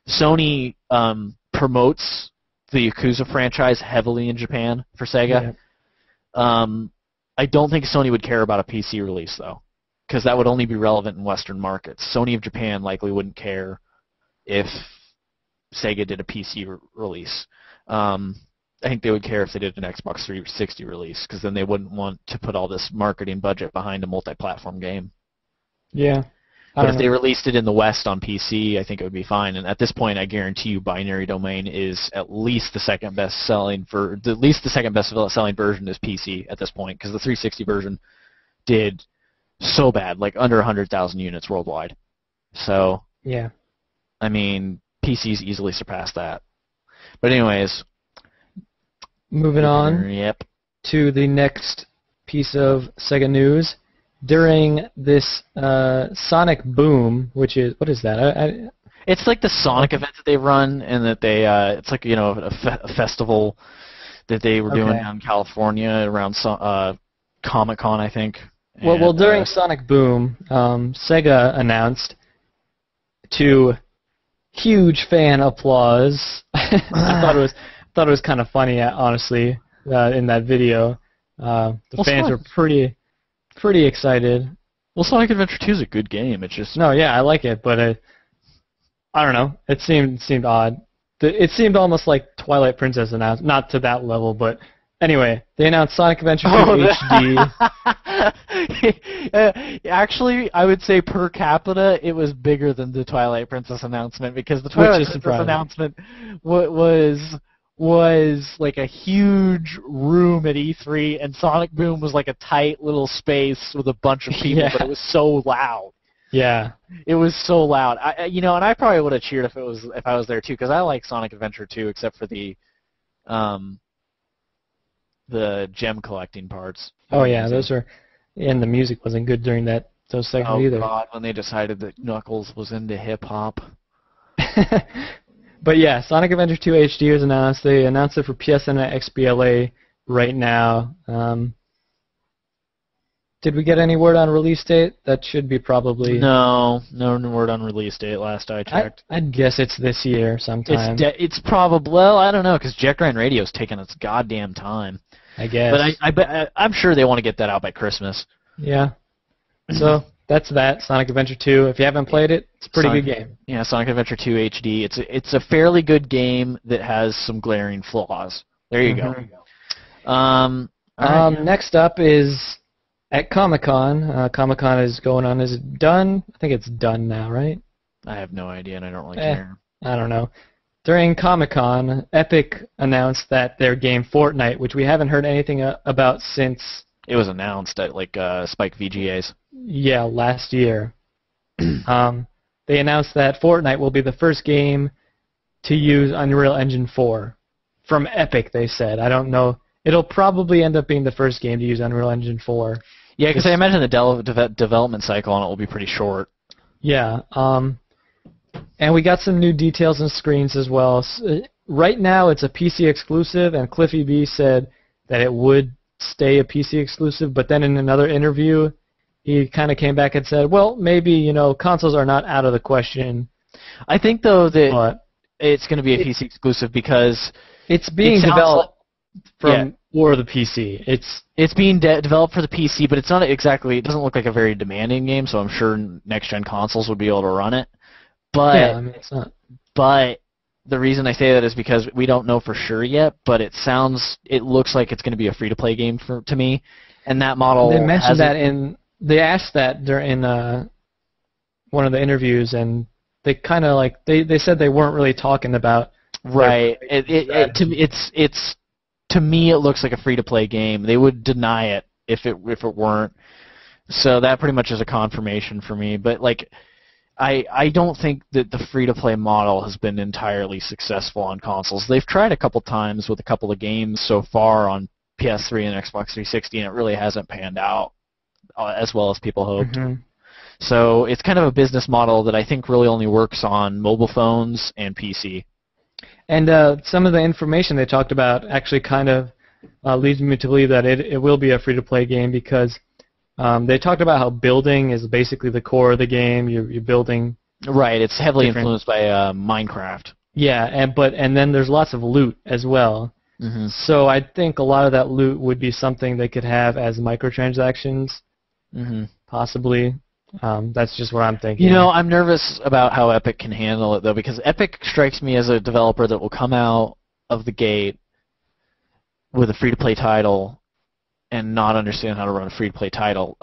Sony promotes the Yakuza franchise heavily in Japan for Sega. Yeah. I don't think Sony would care about a PC release, though, because that would only be relevant in Western markets. Sony of Japan likely wouldn't care if Sega did a PC release. I think they would care if they did an Xbox 360 release, because then they wouldn't want to put all this marketing budget behind a multi-platform game.
Yeah.
But if they released it in the West on PC, I think it would be fine. And at this point, I guarantee you, Binary Domain is at least the second best selling version is PC at this point, because the 360 version did so bad, like under 100,000 units worldwide. So,
yeah.
I mean, PCs easily surpassed that. But anyways,
moving on to the next piece of Sega news. During this Sonic Boom, which is, what is that?
It's like the Sonic event that they run, and that they it's like, you know, a festival that they were doing down in California around Comic-Con, I think.
Well, during Sonic Boom, Sega announced, to huge fan applause. I thought it was kind of funny, honestly, in that video. The fans were pretty excited.
Well, Sonic Adventure 2 is a good game. It's just
I like it, but I don't know. It seemed odd. It seemed almost like Twilight Princess announced, not to that level, but anyway, they announced Sonic Adventure 2 HD.
Actually, I would say per capita, it was bigger than the Twilight Princess announcement, because the Twilight Princess announcement was like a huge room at E3, and Sonic Boom was like a tight little space with a bunch of people, but it was so loud.
Yeah. It
was so loud. And I probably would have cheered if I was there too, because I like Sonic Adventure 2, except for the gem collecting parts.
Oh yeah, those were, and the music wasn't good during those segments either.
Oh god, when they decided that Knuckles was into hip hop.
But yeah, Sonic Adventure 2 HD was announced. They announced it for PSN and XBLA right now. Did we get any word on release date? That should be probably...
No word on release date last I checked.
I'd guess it's this year sometime.
It's probably... Well, I don't know, because Jet Grind Radio's taking its goddamn time.
I guess.
But I'm sure they want to get that out by Christmas.
Yeah. So... That's that, Sonic Adventure 2. If you haven't played it, it's a pretty good game.
Yeah, Sonic Adventure 2 HD. It's a fairly good game that has some glaring flaws. There you go.
Next up is at Comic-Con. Comic-Con is going on. Is it done? I think it's done now, right?
I have no idea, and I don't really care.
I don't know. During Comic-Con, Epic announced that their game Fortnite, which we haven't heard anything about since...
It was announced at, like, Spike VGAs.
Yeah, last year. They announced that Fortnite will be the first game to use Unreal Engine 4. From Epic, they said. I don't know. It'll probably end up being the first game to use Unreal Engine 4.
Yeah, because I imagine the development cycle on it will be pretty short.
Yeah. And we got some new details and screens as well. Right now, it's a PC exclusive, and Cliffy B said that it would stay a PC exclusive, but then in another interview, he kind of came back and said, well, maybe, consoles are not out of the question.
I think, though, that it's going to be a PC exclusive because
it's being developed for the PC.
It's being developed for the PC, but it's not exactly, it doesn't look like a very demanding game, so I'm sure next-gen consoles would be able to run it. But,
yeah, I mean, it's not.
But the reason I say that is because we don't know for sure yet, but it looks like it's going to be a free-to-play game to me, and that model...
They mentioned that they asked that during one of the interviews, and they kind of like they said they weren't really talking about
right. To me, it looks like a free-to-play game. They would deny it if it weren't. So that pretty much is a confirmation for me. But like, I don't think that the free-to-play model has been entirely successful on consoles. They've tried a couple times with a couple of games so far on PS3 and Xbox 360, and it really hasn't panned out as well as people hoped.
Mm-hmm.
So it's kind of a business model that I think really only works on mobile phones and PC.
And some of the information they talked about actually kind of leads me to believe that it will be a free-to-play game because they talked about how building is basically the core of the game. You're building.
Right. It's heavily influenced by Minecraft.
Yeah, and then there's lots of loot as well.
Mm-hmm.
So I think a lot of that loot would be something they could have as microtransactions, possibly. That's just what I'm thinking.
You know, I'm nervous about how Epic can handle it, though, because Epic strikes me as a developer that will come out of the gate with a free-to-play title and not understand how to run a free-to-play title.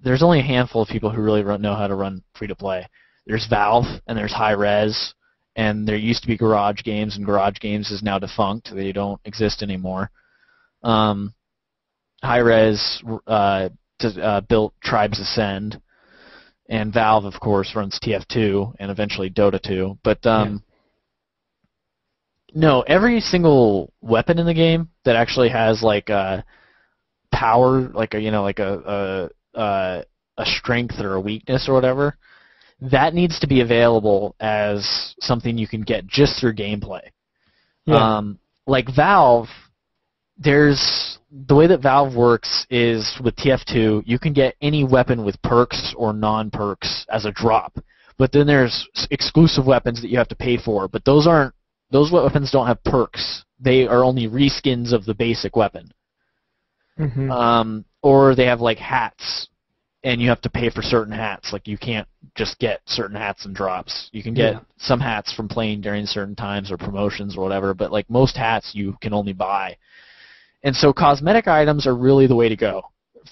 There's only a handful of people who really know how to run free-to-play. There's Valve, and there's Hi-Rez, and there used to be Garage Games, and Garage Games is now defunct. They don't exist anymore. Hi-Rez built Tribes Ascend, and Valve, of course, runs TF2 and eventually Dota 2. But no, every single weapon in the game that actually has like a power, like a strength or a weakness or whatever, that needs to be available as something you can get just through gameplay. Yeah. Like Valve, the way that Valve works is with TF2, you can get any weapon with perks or non-perks as a drop. But then there's exclusive weapons that you have to pay for, but those weapons don't have perks. They are only reskins of the basic weapon. Mm-hmm. Or they have like hats, and you have to pay for certain hats. Like you can't just get certain hats and drops. You can get some hats from playing during certain times or promotions or whatever, but like most hats you can only buy. And so cosmetic items are really the way to go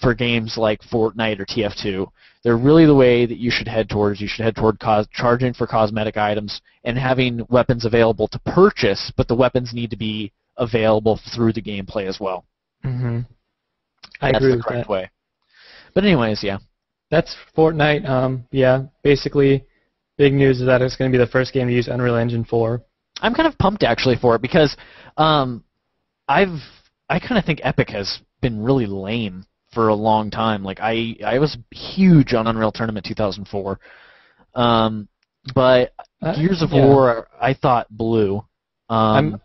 for games like Fortnite or TF2. They're really the way that you should head towards. You should head toward charging for cosmetic items and having weapons available to purchase, but the weapons need to be available through the gameplay as well.
Mm-hmm.
That's
agree
the
with
correct
that.
way. But anyways, yeah.
That's Fortnite. Basically, big news is that it's going to be the first game to use Unreal Engine 4.
I'm kind of pumped actually for it because I kind of think Epic has been really lame for a long time. Like I was huge on Unreal Tournament 2004, but Gears of War I thought blew.
I'm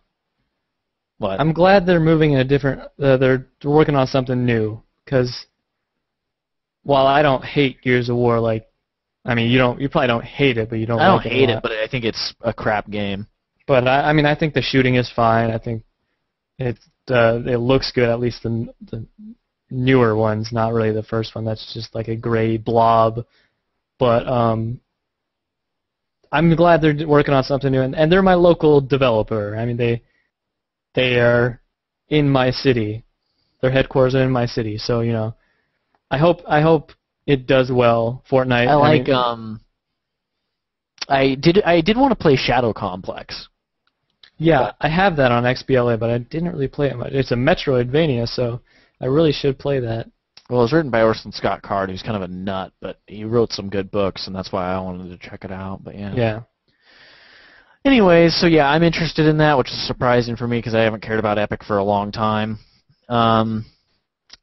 glad they're moving in a different. They're working on something new because while I don't hate Gears of War, you probably don't hate it, but you don't.
I don't hate it, but I think it's a crap game.
But I think the shooting is fine. I think it looks good, at least the newer ones, not really the first one. That's just like a gray blob. But I'm glad they're working on something new, and they're my local developer. I mean, they are in my city. Their headquarters are in my city, so I hope it does well. Fortnite.
I did want to play Shadow Complex.
Yeah, I have that on XBLA, but I didn't really play it much. It's a Metroidvania, so I really should play that.
Well, it was written by Orson Scott Card, who's kind of a nut, but he wrote some good books, and that's why I wanted to check it out. But yeah.
Yeah.
Anyways, so yeah, I'm interested in that, which is surprising for me because I haven't cared about Epic for a long time.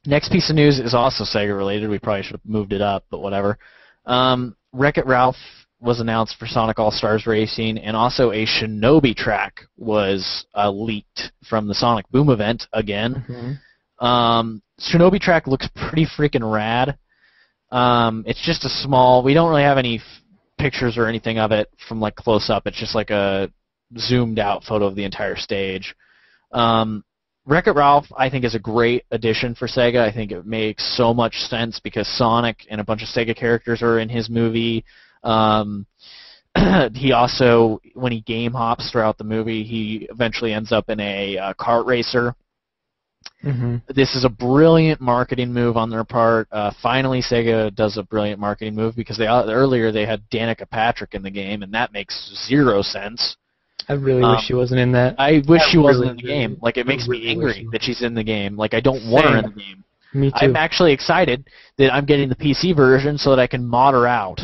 Next piece of news is also Sega related. We probably should have moved it up, but whatever. Wreck-It Ralph was announced for Sonic All-Stars Racing, and also a Shinobi track was leaked from the Sonic Boom event again. Mm-hmm. Shinobi track looks pretty freaking rad. It's just a small. We don't really have any pictures or anything of it from close up. It's just like a zoomed out photo of the entire stage. Wreck-It Ralph, I think, is a great addition for Sega. I think it makes so much sense because Sonic and a bunch of Sega characters are in his movie. He also, when he game hops throughout the movie, he eventually ends up in a kart racer. Mm-hmm. This is a brilliant marketing move on their part. Finally, Sega does a brilliant marketing move because earlier they had Danica Patrick in the game, and that makes zero sense.
I really wish she wasn't in that.
I wish she wasn't in the game. It makes me angry that she's in the game. I don't want her in the game.
Me too.
I'm actually excited that I'm getting the PC version so that I can mod her out.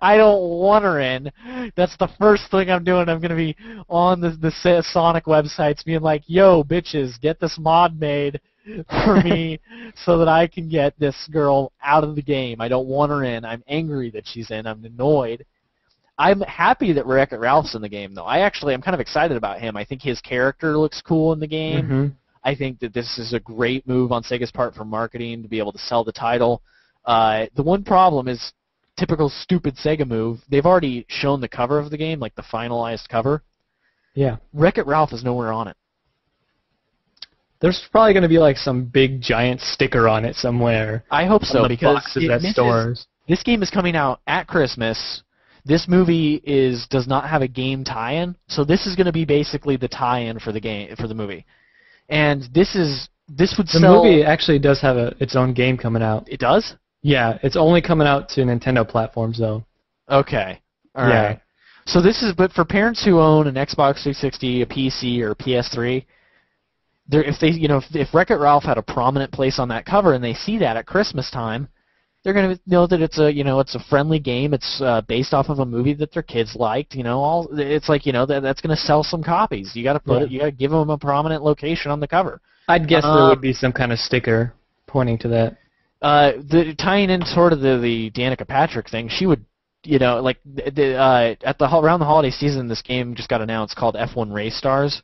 I don't want her in. That's the first thing I'm doing. I'm going to be on the Sonic websites being like, yo, bitches, get this mod made for me so that I can get this girl out of the game. I don't want her in. I'm angry that she's in. I'm annoyed. I'm happy that Wreck-It Ralph's in the game, though. I'm kind of excited about him. I think his character looks cool in the game.
Mm-hmm.
I think that this is a great move on Sega's part for marketing to be able to sell the title. The one problem is typical stupid Sega move. They've already shown the cover of the game, like the finalized cover.
Yeah.
Wreck-It Ralph is nowhere on it.
There's probably going to be like some big giant sticker on it somewhere.
I hope so, because
boxes at stores.
This game is coming out at Christmas. This movie does not have a game tie-in, so this is going to be basically the tie-in for the movie. And this would sell.
The movie actually does have its own game coming out.
It does?
Yeah, it's only coming out to Nintendo platforms though.
Okay. All right. So but for parents who own an Xbox 360, a PC, or a PS3, if Wreck-It Ralph had a prominent place on that cover and they see that at Christmas time, they're going to know that it's a friendly game. It's based off of a movie that their kids liked. It's like that's going to sell some copies. You got to you got to give them a prominent location on the cover.
I'd guess there would be some kind of sticker pointing to that.
Tying in sort of the Danica Patrick thing, she would around the holiday season, this game just got announced called F1 Race Stars.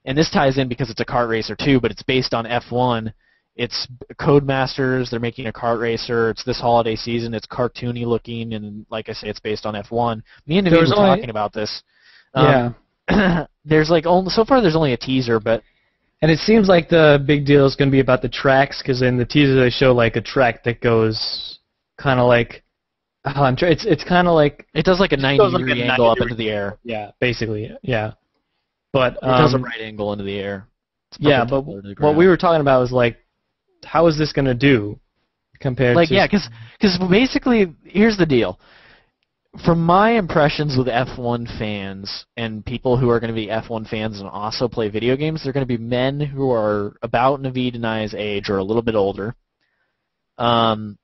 And this ties in because it's a kart racer too, but it's based on F1. It's Codemasters. They're making a kart racer. It's this holiday season. It's cartoony looking, and like I say, it's based on F1. Me and David were talking about this. There's so far there's only a teaser, but.
And it seems like the big deal is going to be about the tracks, because in the teaser they show like a track that goes kind of like. It's kind of like.
It does like a 90-degree angle up into the air.
Yeah, basically, yeah. But
it does a right angle into the air.
Yeah, but what we were talking about was like, how is this going to do compared to...
Yeah, because basically, here's the deal. From my impressions with F1 fans and people who are going to be F1 fans and also play video games, they're going to be men who are about Naveed and I's age or a little bit older. They're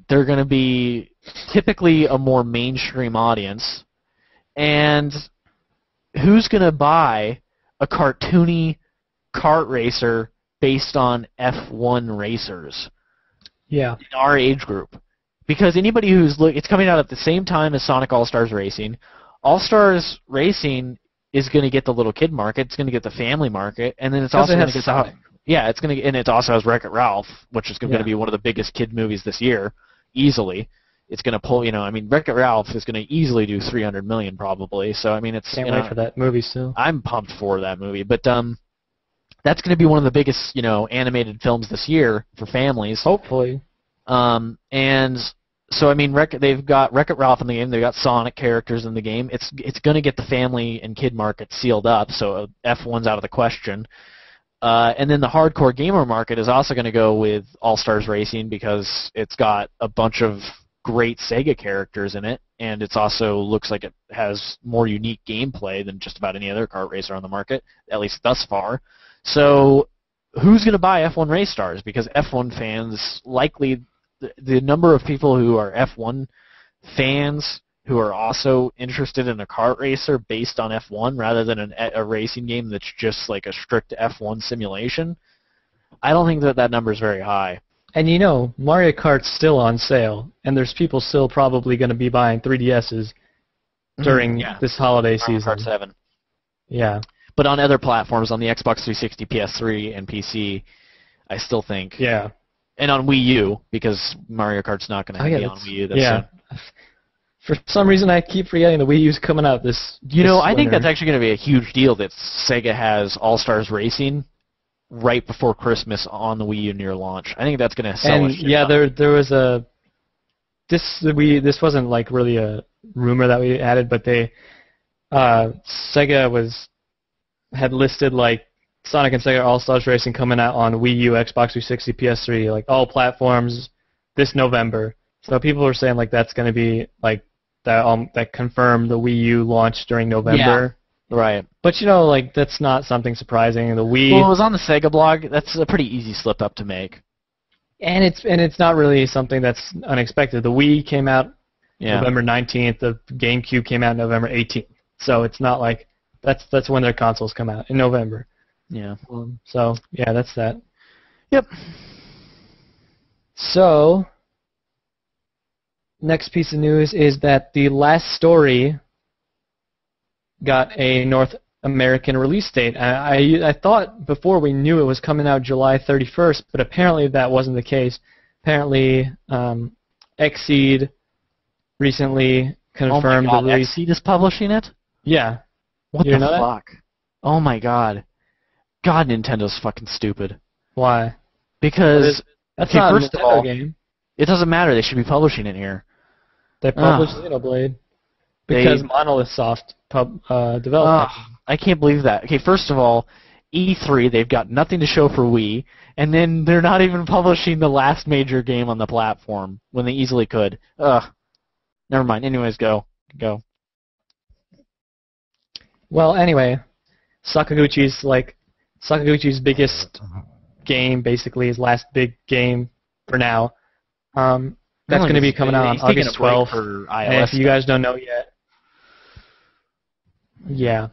going to be typically a more mainstream audience. And who's going to buy a cartoony kart racer based on F1 racers?
Yeah.
In our age group. Because anybody it's coming out at the same time as Sonic All-Stars Racing. All-Stars Racing is going to get the little kid market, it's going to get the family market, and then it's also going to get
Sonic.
and it also has Wreck-It Ralph, which is going to be one of the biggest kid movies this year, easily. It's going to pull, Wreck-It Ralph is going to easily do $300 million probably. So it's
can't wait for that movie still.
I'm pumped for that movie, but that's going to be one of the biggest animated films this year for families.
Hopefully.
And so they've got Wreck-It Ralph in the game. They've got Sonic characters in the game. It's going to get the family and kid market sealed up. So F1's out of the question. And then the hardcore gamer market is also going to go with All-Stars Racing because it's got a bunch of great Sega characters in it, and it's also looks like it has more unique gameplay than just about any other kart racer on the market, at least thus far. So who's going to buy F1 Race Stars? Because F1 fans, likely the number of people who are F1 fans who are also interested in a kart racer based on F1 rather than a racing game that's just like a strict F1 simulation, I don't think that number is very high.
And Mario Kart's still on sale, and there's people still probably going to be buying 3DSs during this holiday season.
Mario Kart 7.
Yeah.
But on other platforms, on the Xbox 360, PS3, and PC, I still think.
Yeah.
And on Wii U, because Mario Kart's not going to be on Wii U.
For some reason, I keep forgetting the Wii U's coming out this
I think that's actually going to be a huge deal that Sega has All-Stars Racing right before Christmas on the Wii U near launch. I think that's going to sell.
And there was this wasn't like really a rumor that we added, but Sega had listed like Sonic and Sega All-Stars Racing coming out on Wii U, Xbox 360, PS3, like all platforms this November. So people were saying like that's going to be like that confirmed the Wii U launch during November.
Yeah, right.
But like that's not something surprising. The Wii.
Well, it was on the Sega blog. That's a pretty easy slip up to make.
And it's not really something that's unexpected. The Wii came out November 19th. The GameCube came out November 18th. So it's not like that's when their consoles come out in November.
Yeah.
So yeah, that's that.
Yep.
So, next piece of news is that The Last Story got a North American release date. I thought before we knew it was coming out July 31st, but apparently that wasn't the case. Apparently, Xseed recently confirmed the release.
Xseed is publishing it?
Yeah.
What
You
the
know that?
fuck? Oh my god. God, Nintendo's fucking stupid.
Why?
Because,
That's
okay,
not a
first of
Nintendo
all,
game.
it doesn't matter. They should be publishing it here.
They published Xenoblade because Monolith Soft developed it.
I can't believe that. Okay, first of all, E3, they've got nothing to show for Wii, and then they're not even publishing the last major game on the platform when they easily could. Ugh. Never mind. Anyways, go.
Well, anyway, Sakaguchi's biggest game, basically his last big game for now. That's going to be coming out on August 12th.
For iOS
and if you guys don't know yet, yeah.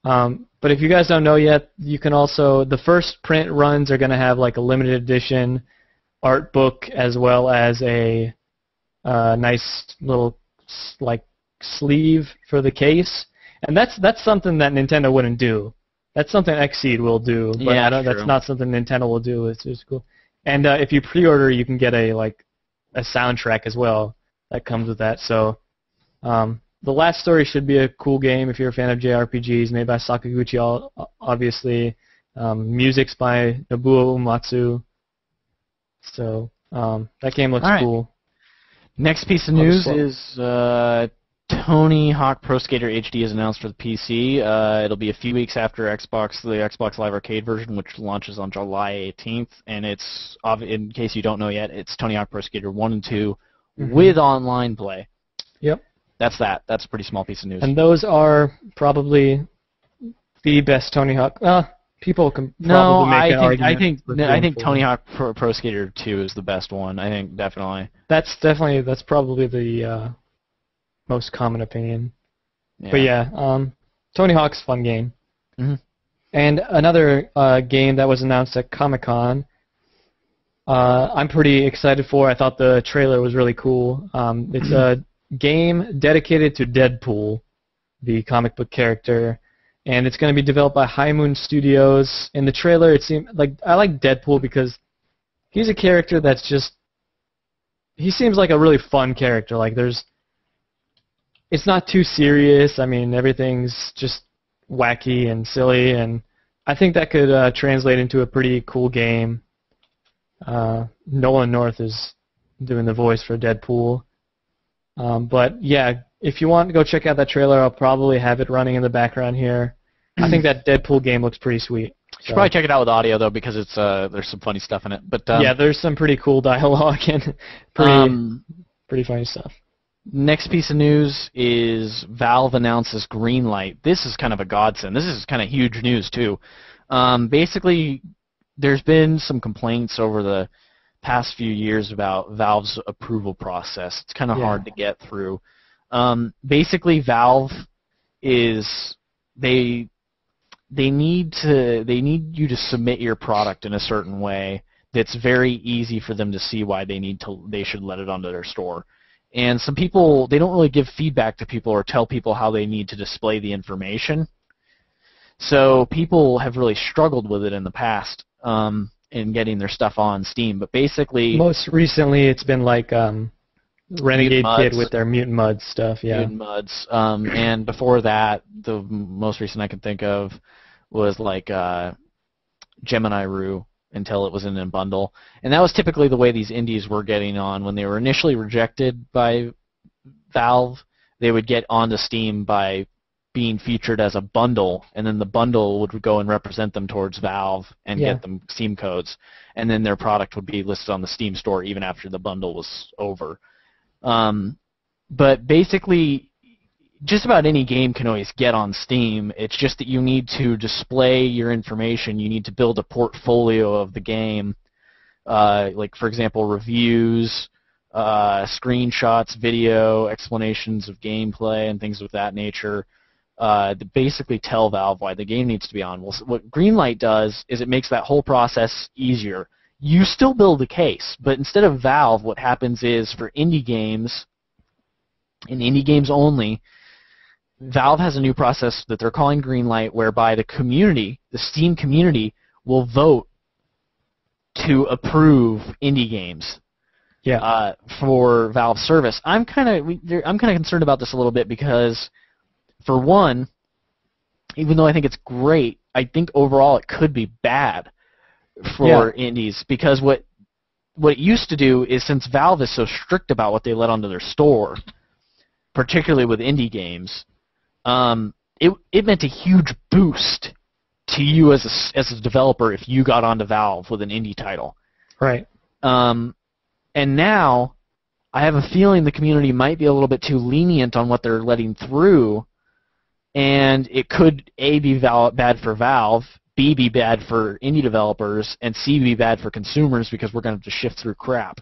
But if you guys don't know yet, you can also, the first print runs are going to have like a limited edition art book as well as a nice little like sleeve for the case. And that's something that Nintendo wouldn't do. That's something Xseed will do, but that's not something Nintendo will do. It's just cool. And if you pre-order, you can get a soundtrack as well that comes with that. So The Last Story should be a cool game if you're a fan of JRPGs, made by Sakaguchi, obviously. Music's by Nobuo Uematsu. So that game looks cool.
Next piece of news is Tony Hawk Pro Skater HD is announced for the PC. It'll be a few weeks after the Xbox Live Arcade version, which launches on July 18th. And it's, in case you don't know yet, it's Tony Hawk Pro Skater 1 and 2 with online play.
Yep.
That's that. That's a pretty small piece of news.
And those are probably the best Tony Hawk. People can probably make an argument.
I think Tony Hawk Pro Skater 2 is the best one. I think definitely.
That's probably the most common opinion.
Yeah.
But yeah, Tony Hawk's a fun game.
Mm-hmm.
And another game that was announced at Comic-Con, I'm pretty excited for. I thought the trailer was really cool. It's a game dedicated to Deadpool, the comic book character, and it's going to be developed by High Moon Studios. In the trailer, it seemed like I like Deadpool because he's a character that's just he seems like a really fun character. It's not too serious. I mean, everything's just wacky and silly, and I think that could translate into a pretty cool game. Nolan North is doing the voice for Deadpool. But yeah, if you want to go check out that trailer, I'll probably have it running in the background here. I think that Deadpool game looks pretty sweet.
You should probably check it out with audio though, because it's there's some funny stuff in it. But
yeah, there's some pretty cool dialogue and pretty funny stuff.
Next piece of news is Valve announces Greenlight. This is kind of a godsend. This is kind of huge news too. Basically, there's been some complaints over the past few years about Valve's approval process. It's kind of hard to get through. Basically, Valve is they need you to submit your product in a certain way that's very easy for them to see why they should let it onto their store. And some people, they don't really give feedback to people or tell people how they need to display the information. So people have really struggled with it in the past in getting their stuff on Steam. But basically,
most recently it's been like Renegade Kid with their Mutant Mud stuff. Yeah,
Mutant Muds. And before that, the most recent I can think of was like Gemini Rue, until it was in a bundle. And that was typically the way these indies were getting on. When they were initially rejected by Valve, they would get onto Steam by being featured as a bundle, and then the bundle would go and represent them towards Valve and get them Steam codes, and then their product would be listed on the Steam store even after the bundle was over. But basically, just about any game can always get on Steam. It's just that you need to display your information. You need to build a portfolio of the game, like, for example, reviews, screenshots, video, explanations of gameplay, and things of that nature. that basically tell Valve why the game needs to be on. Well, what Greenlight does is it makes that whole process easier. You still build a case, but instead of Valve, what happens is for indie games, and indie games only, Valve has a new process that they're calling Greenlight, whereby the community, the Steam community, will vote to approve indie games.
Yeah.
For Valve service. I'm kind of concerned about this a little bit because, for one, even though I think it's great, I think overall it could be bad for indies, because what it used to do is, since Valve is so strict about what they let onto their store, particularly with indie games, it meant a huge boost to you as a developer if you got onto Valve with an indie title.
Right.
And now, I have a feeling the community might be a little bit too lenient on what they're letting through, and it could A, be bad for Valve, B, be bad for indie developers, and C, be bad for consumers because we're going to have to shift through crap.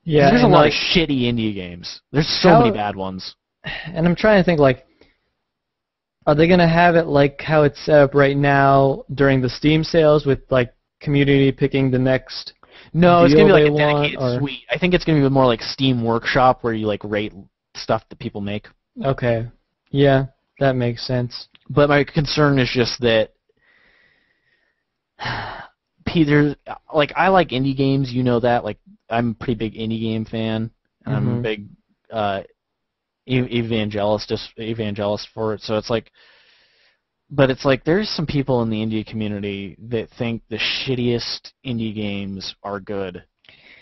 Yeah.
There's a lot of shitty indie games. There's so many bad ones.
And I'm trying to think, like, are they going to have it like how it's set up right now during the Steam sales with, like, community picking the next...
No, it's going to be like a
want,
dedicated suite. I think it's going to be more like Steam Workshop, where you like rate stuff that people make.
Okay. Yeah, that makes sense.
But my concern is just that Peter, like, I like indie games, you know that. Like, I'm a pretty big indie game fan, and I'm a big evangelist for it. So it's like, but it's like there's some people in the indie community that think the shittiest indie games are good.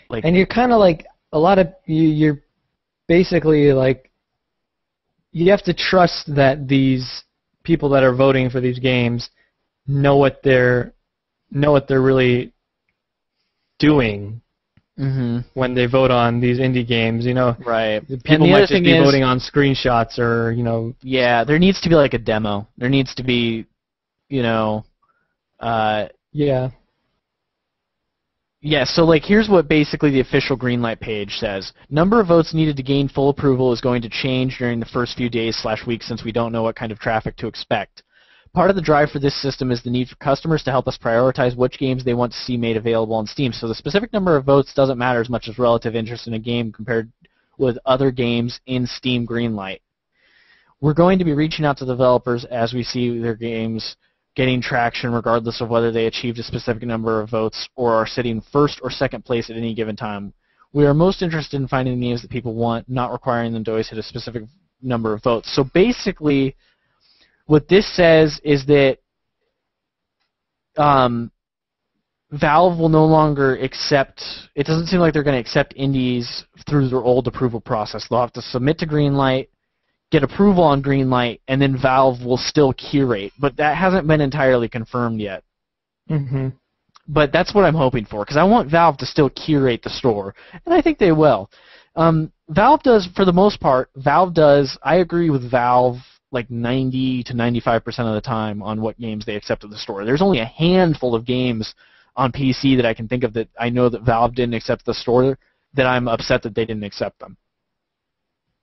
Like,
and you're kind of like, a lot of you're basically like, you have to trust that these people that are voting for these games know what they're really doing when they vote on these indie games, you know.
Right.
People might just be voting on screenshots or, you know.
Yeah, there needs to be like a demo. There needs to be, you know,
yeah.
Yeah, so like here's what basically the official Greenlight page says. Number of votes needed to gain full approval is going to change during the first few days/weeks since we don't know what kind of traffic to expect. Part of the drive for this system is the need for customers to help us prioritize which games they want to see made available on Steam. So the specific number of votes doesn't matter as much as relative interest in a game compared with other games in Steam Greenlight. We're going to be reaching out to developers as we see their games getting traction regardless of whether they achieved a specific number of votes or are sitting first or second place at any given time. We are most interested in finding games that people want, not requiring them to always hit a specific number of votes. So basically, what this says is that Valve will no longer accept, it doesn't seem like they're going to accept indies through their old approval process. They'll have to submit to Greenlight, get approval on Greenlight, and then Valve will still curate. But that hasn't been entirely confirmed yet. But that's what I'm hoping for, because I want Valve to still curate the store, and I think they will. Valve does, for the most part, I agree with Valve like 90 to 95% of the time on what games they accept at the store. There's only a handful of games on PC that I can think of that I know that Valve didn't accept the store that I'm upset that they didn't accept them.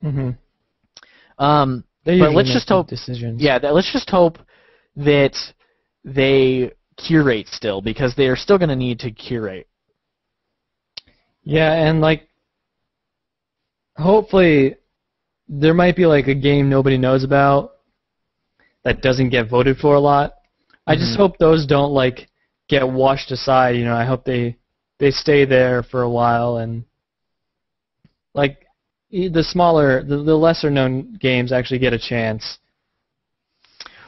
But let's just hope
decisions.
Yeah, let's just hope that they curate still, because they are still going to need to curate.
Yeah, and like hopefully there might be like a game nobody knows about that doesn't get voted for a lot. I just hope those don't like get washed aside, you know. I hope they stay there for a while, and like the smaller, the lesser known games actually get a chance.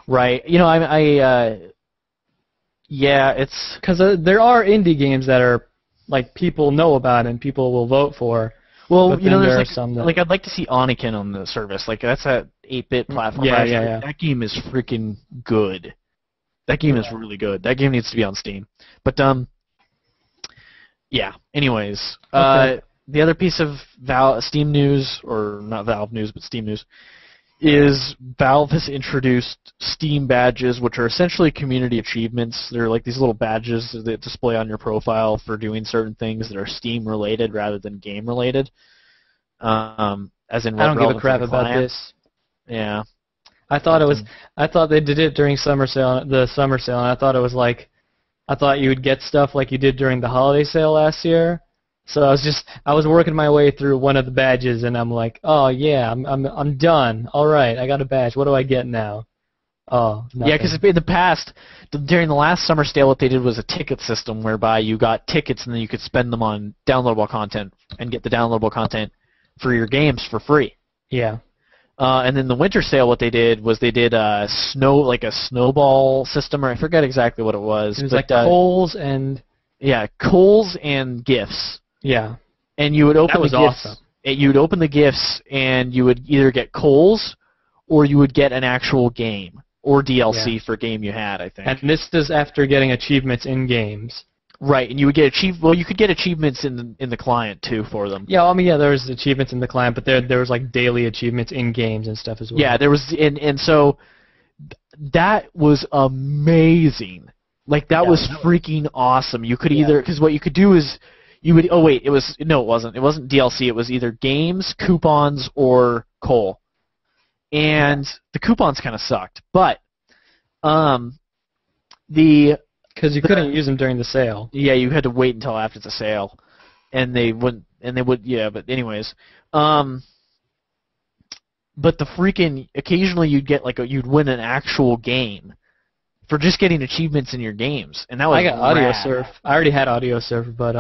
Right. You know, yeah, it's
because there are indie games that are like people know about and people will vote for.
Well, you know, there's like
some that,
like I'd like to see Anakin on the service. Like that's that 8-bit platform.
Yeah.
That game is freaking good. That game is really good. That game needs to be on Steam. But yeah. Anyways, the other piece of Steam news, or not Valve news, but Steam news, is Valve has introduced Steam badges, which are essentially community achievements. They're like these little badges that display on your profile for doing certain things that are Steam-related rather than game-related. As in,
I don't give a crap about this.
Yeah.
I thought it was. I thought they did it during the summer sale, and I thought it was like, I thought you would get stuff like you did during the holiday sale last year. So I was working my way through one of the badges, and I'm like, oh yeah, I'm done. All right, I got a badge. What do I get now? Oh, nothing.
Yeah, because in the past, during the last summer sale, what they did was a ticket system whereby you got tickets and then you could spend them on downloadable content and get the downloadable content for your games for free.
Yeah.
And then the winter sale, what they did was they did a snowball system, or I forget exactly what it was.
It was like coals and...
Yeah, coals and gifts.
Yeah.
And you would open
the gifts.
Awesome. You would open the gifts, and you would either get coals, or you would get an actual game, or DLC for a game you had, I think.
And this is after getting achievements in games.
Right, and you would get you could get achievements in the client too for them.
Yeah, I mean, there was achievements in the client, but there was like daily achievements in games and stuff as well.
Yeah, there was, and so that was amazing. Like that was freaking awesome. You could either, because what you could do is you would. Oh wait, it wasn't. It wasn't DLC. It was either games, coupons, or coal. And the coupons kind of sucked, but
because you couldn't use them during the sale.
Yeah, you had to wait until after the sale, and they would. Yeah, but anyways, but the freaking occasionally you'd get you'd win an actual game for just getting achievements in your games, and that was.
I got Audio Surf. I already had Audio Surf, but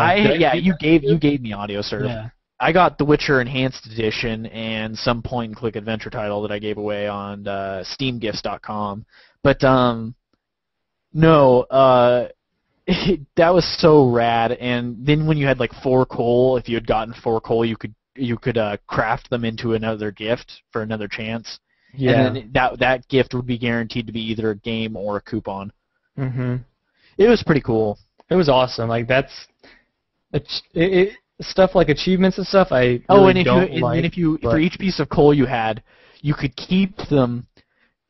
you gave me Audio Surf. Yeah. I got The Witcher Enhanced Edition and some point-and-click adventure title that I gave away on SteamGifts.com, but no, that was so rad. And then when you had 4 coal, if you had gotten 4 coal, you could craft them into another gift for another chance. Yeah. And then that gift would be guaranteed to be either a game or a coupon.
Mhm.
It was pretty cool.
It was awesome. Stuff like achievements and stuff. And
for each piece of coal you had, you could keep them.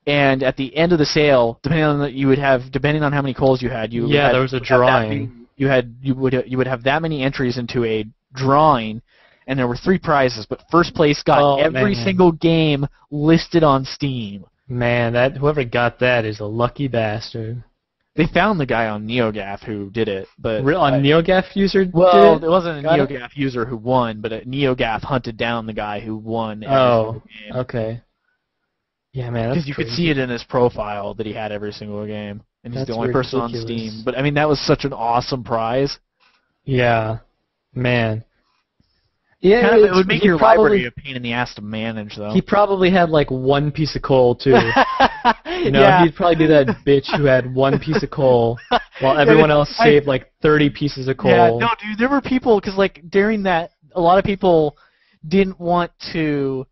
And at the end of the sale, depending on how many coals you had,
there was a drawing.
You would have that many entries into a drawing, and there were 3 prizes. But first place got every single game listed on Steam.
Man, whoever got that is a lucky bastard.
They found the guy on NeoGAF who did it, but
NeoGAF user.
Well, it wasn't a NeoGAF user who won, but a NeoGAF hunted down the guy who won.
Oh, okay. Yeah, man,
because you could see it in his profile that he had every single game, and he's the only person on Steam. But I mean, that was such an awesome prize.
Yeah, man. Yeah,
it would make your library a pain in the ass to manage, though.
He probably had 1 piece of coal too. He'd probably be that bitch who had 1 piece of coal, while everyone else saved 30 pieces of coal.
Yeah, no, dude, there were people because during that, a lot of people didn't want to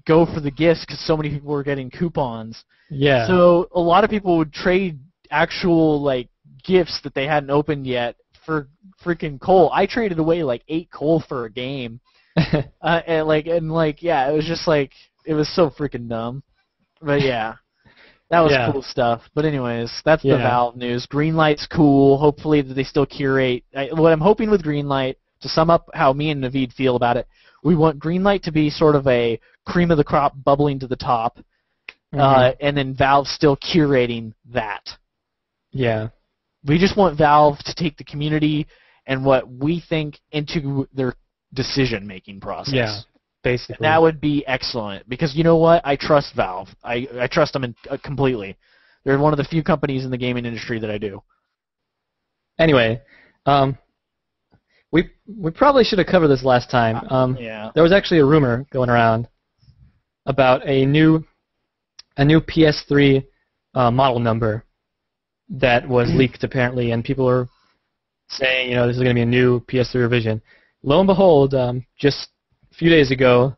go for the gifts because so many people were getting coupons.
Yeah.
So a lot of people would trade actual gifts that they hadn't opened yet for freaking coal. I traded away 8 coal for a game, it was just it was so freaking dumb. But yeah, that was cool stuff. But anyways, that's the Valve news. Greenlight's cool. Hopefully they still curate. What I'm hoping with Greenlight, to sum up how me and Naveed feel about it, we want Greenlight to be sort of a cream of the crop bubbling to the top, and then Valve still curating that.
Yeah.
We just want Valve to take the community and what we think into their decision-making process.
Yeah, basically.
And that would be excellent, because you know what? I trust Valve. I trust them completely. They're one of the few companies in the gaming industry that I do.
Anyway, we probably should have covered this last time. There was actually a rumor going around about a new PS3 model number that was leaked apparently, and people are saying, this is going to be a new PS3 revision. Lo and behold, just a few days ago,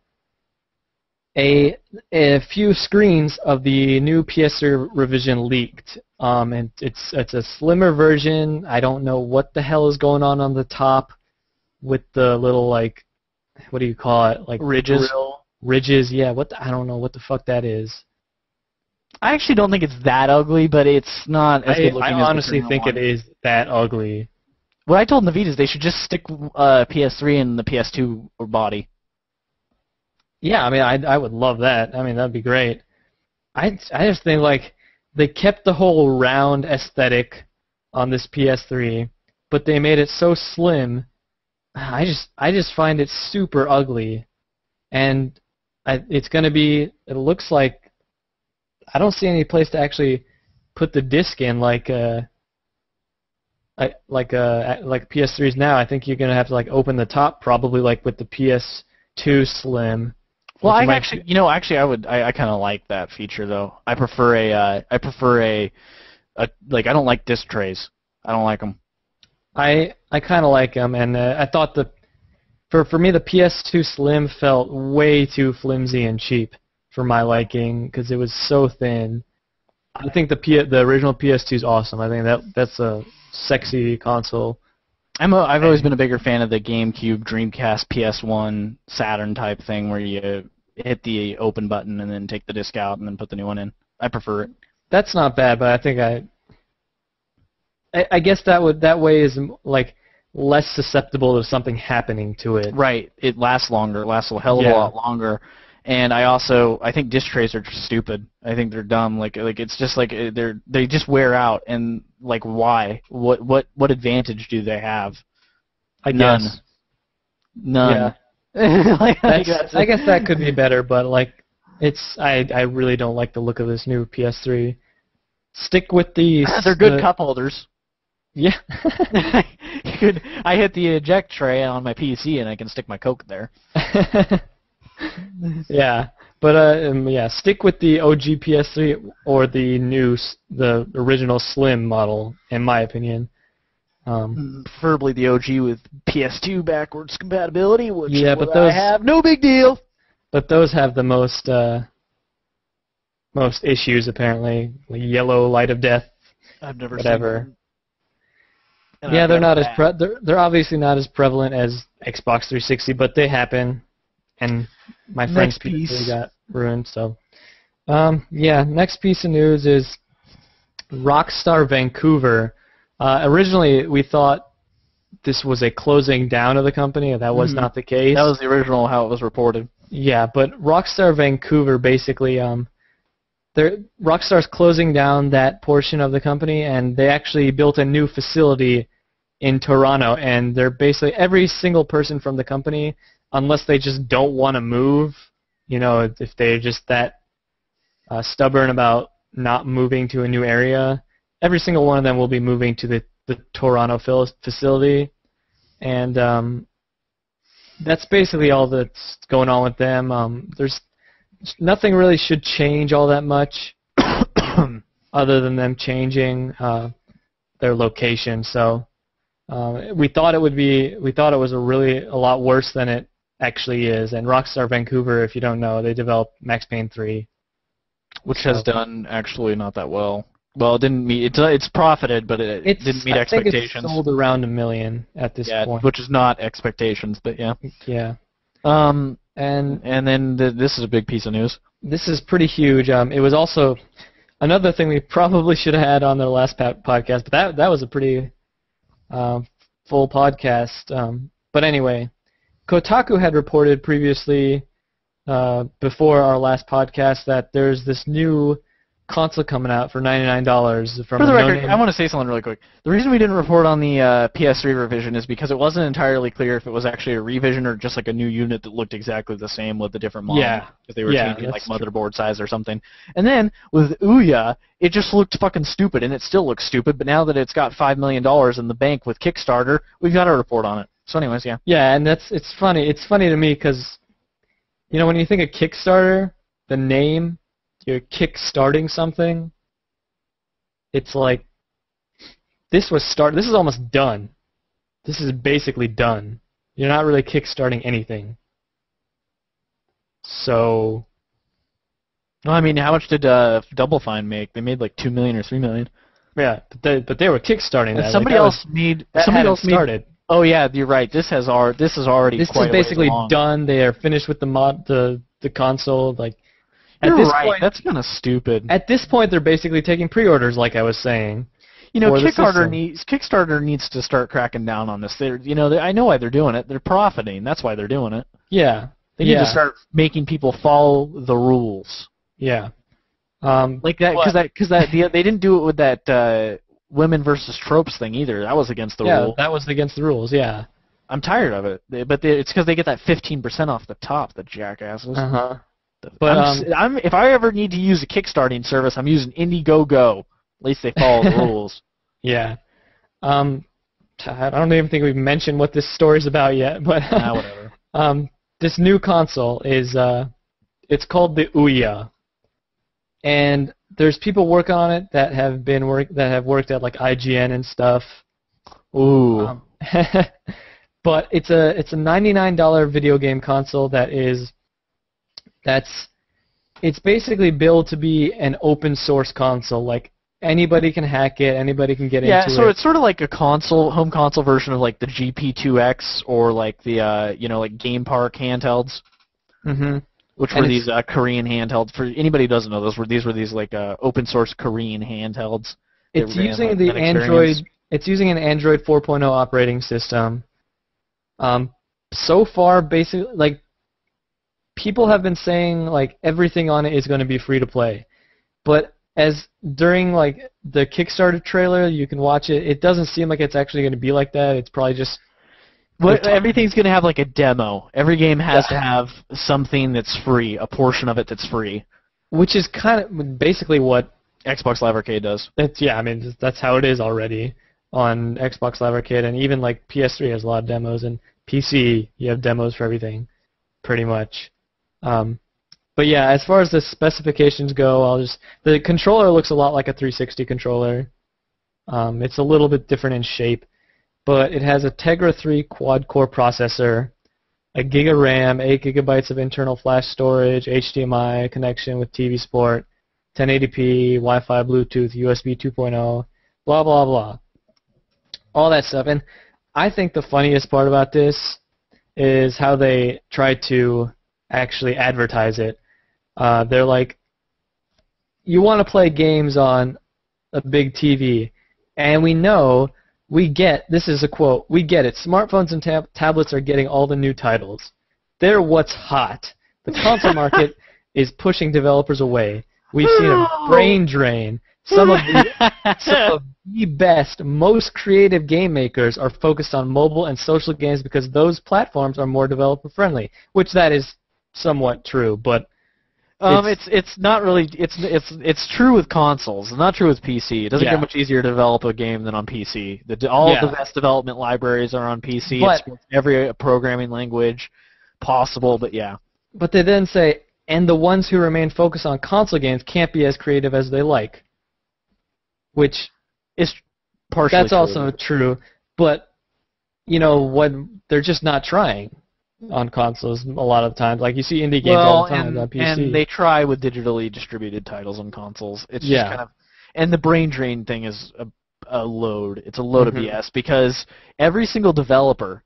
a few screens of the new PS3 revision leaked, and it's a slimmer version. I don't know what the hell is going on the top with the little what do you call it?
Ridges.
Ridges, yeah. I don't know what the fuck that is.
I actually don't think it's that ugly, but it's not as good looking.
I honestly think it is that ugly.
What I told Naveed is they should just stick PS3 in the PS2 body.
Yeah, I mean, I would love that. I mean, that'd be great. I just think like they kept the whole round aesthetic on this PS3, but they made it so slim. I just find it super ugly, and it's gonna be. It looks like I don't see any place to actually put the disc in like PS3s now. I think you're gonna have to like open the top probably like with the PS2 Slim.
Well, I kind of like that feature though. I prefer a like I don't like disc trays. I don't like them.
I kind of like them, and I thought for me the PS2 Slim felt way too flimsy and cheap for my liking because it was so thin. I think the original PS2 is awesome. I think that's a sexy console.
I've always been a bigger fan of the GameCube, Dreamcast, PS1, Saturn type thing where you hit the open button and then take the disc out and then put the new one in. I prefer it.
That's not bad, but I think I guess that way is like less susceptible to something happening to it.
Right. It lasts longer. It lasts a hell of a lot longer. And I think disc trays are just stupid. I think they're dumb. Like it's just like they just wear out. And like why? What advantage do they have?
None.
Yeah.
I guess that could be better, but like I really don't like the look of this new PS3. Stick with
they're good cup holders.
Yeah.
I hit the eject tray on my PC and I can stick my Coke there.
Yeah, but stick with the OG PS3 or the original Slim model, in my opinion.
Preferably the OG with PS2 backwards compatibility, which
but those
I have no big deal.
But those have the most issues apparently, like yellow light of death.
I've never
whatever.
seen them.
Yeah, they're not as they're obviously not as prevalent as Xbox 360, but they happen. And my friend's PC got ruined, so. Next piece of news is Rockstar Vancouver. Originally, we thought this was a closing down of the company. That was not the case.
That was the original how it was reported.
Yeah, but Rockstar Vancouver basically, Rockstar's closing down that portion of the company, and they actually built a new facility in Toronto, and they're basically every single person from the company, unless they just don't want to move, if they're just that stubborn about not moving to a new area, every single one of them will be moving to the Toronto facility. And that's basically all that's going on with them. There's nothing really should change all that much other than them changing their location. So we thought it was a lot worse than it actually is. And Rockstar Vancouver, if you don't know, they developed Max Payne 3,
which has done actually not that well. Well, it didn't meet. It's profited, but it didn't meet expectations.
I think it's sold around $1 million at this point,
which is not expectations, but yeah.
Yeah.
And then this is a big piece of news.
This is pretty huge. It was also another thing we probably should have had on the last podcast, but that was a pretty full podcast. But anyway, Kotaku had reported previously before our last podcast that there's this new console coming out for $99 from.
For the record, I want to say something really quick. The reason we didn't report on the PS3 revision is because it wasn't entirely clear if it was actually a revision or just like a new unit that looked exactly the same with a different model.
Yeah.
Because they were changing like motherboard size or something. And then with Ouya, it just looked fucking stupid, and it still looks stupid. But now that it's got $5 million in the bank with Kickstarter, we've got to report on it. So, anyways, yeah.
Yeah, and it's funny. It's funny to me because, when you think of Kickstarter, the name. You're kick-starting something, it's like, this is almost done. This is basically done. You're not really kick-starting anything. So...
Well, I mean, how much did Double Fine make? They made like $2 million or $3 million.
Yeah, but they were kick-starting that.
Somebody else
started.
Oh yeah, you're right. This is already.
This is basically done. They are finished with the console. Like,
you're right. Point, that's kind of stupid.
At this point, they're basically taking pre-orders, like I was saying.
Kickstarter needs to start cracking down on this. I know why they're doing it. They're profiting. That's why they're doing it.
Yeah.
They need to start making people follow the rules.
Yeah.
Like that, because they didn't do it with that women versus tropes thing either. That was against the rule.
Yeah, that was against the rules. Yeah.
I'm tired of it, it's because they get that 15% off the top, the jackasses.
Uh-huh.
But if I ever need to use a kickstarting service, I'm using Indiegogo. At least they follow the rules.
Yeah. I don't even think we've mentioned what this story's about yet, but
whatever.
This new console is it's called the Ouya, and there's people working on it that have worked at like IGN and stuff.
Ooh.
But it's a $99 video game console it's basically billed to be an open source console. Like anybody can hack it, anybody can get into it.
Yeah, so it's sort of like a home console version of like the GP2X or like the like Game Park handhelds.
Mm-hmm.
Which were these Korean handhelds. For anybody who doesn't know, these were like open source Korean handhelds.
It's using It's using an Android 4.0 operating system. So far, basically, like people have been saying, like everything on it is going to be free to play, but as during like the Kickstarter trailer, you can watch it. It doesn't seem like it's actually going to be like that. It's probably just.
But everything's going to have like a demo. Every game has to have something that's free, a portion of it that's free.
Which is kind of basically what
Xbox Live Arcade does.
That's how it is already on Xbox Live Arcade, and even like PS3 has a lot of demos, and PC you have demos for everything, pretty much. But yeah, as far as the specifications go, the controller looks a lot like a 360 controller. It's a little bit different in shape, but it has a Tegra 3 quad-core processor, a gig of RAM, 8 gigabytes of internal flash storage, HDMI connection with TV support, 1080p, Wi-Fi, Bluetooth, USB 2.0, blah, blah, blah. All that stuff. And I think the funniest part about this is how they try to actually advertise it. They're like, you want to play games on a big TV, and this is a quote, we get it. Smartphones and tablets are getting all the new titles. They're what's hot. The console market is pushing developers away. We've seen a brain drain. Some of the best, most creative game makers are focused on mobile and social games because those platforms are more developer-friendly, which that is somewhat true, but
it's not really. It's true with consoles. It's not true with PC. It doesn't get much easier to develop a game than on PC. All of the best development libraries are on PC. It's every programming language possible, but yeah.
But they then say, and the ones who remain focused on console games can't be as creative as they like, which is partially true. That's also true, but they're just not trying on consoles a lot of the times. Like you see indie games all the time on PC.
And they try with digitally distributed titles on consoles. It's just kind of, and the brain drain thing is a load. It's a load of BS because every single developer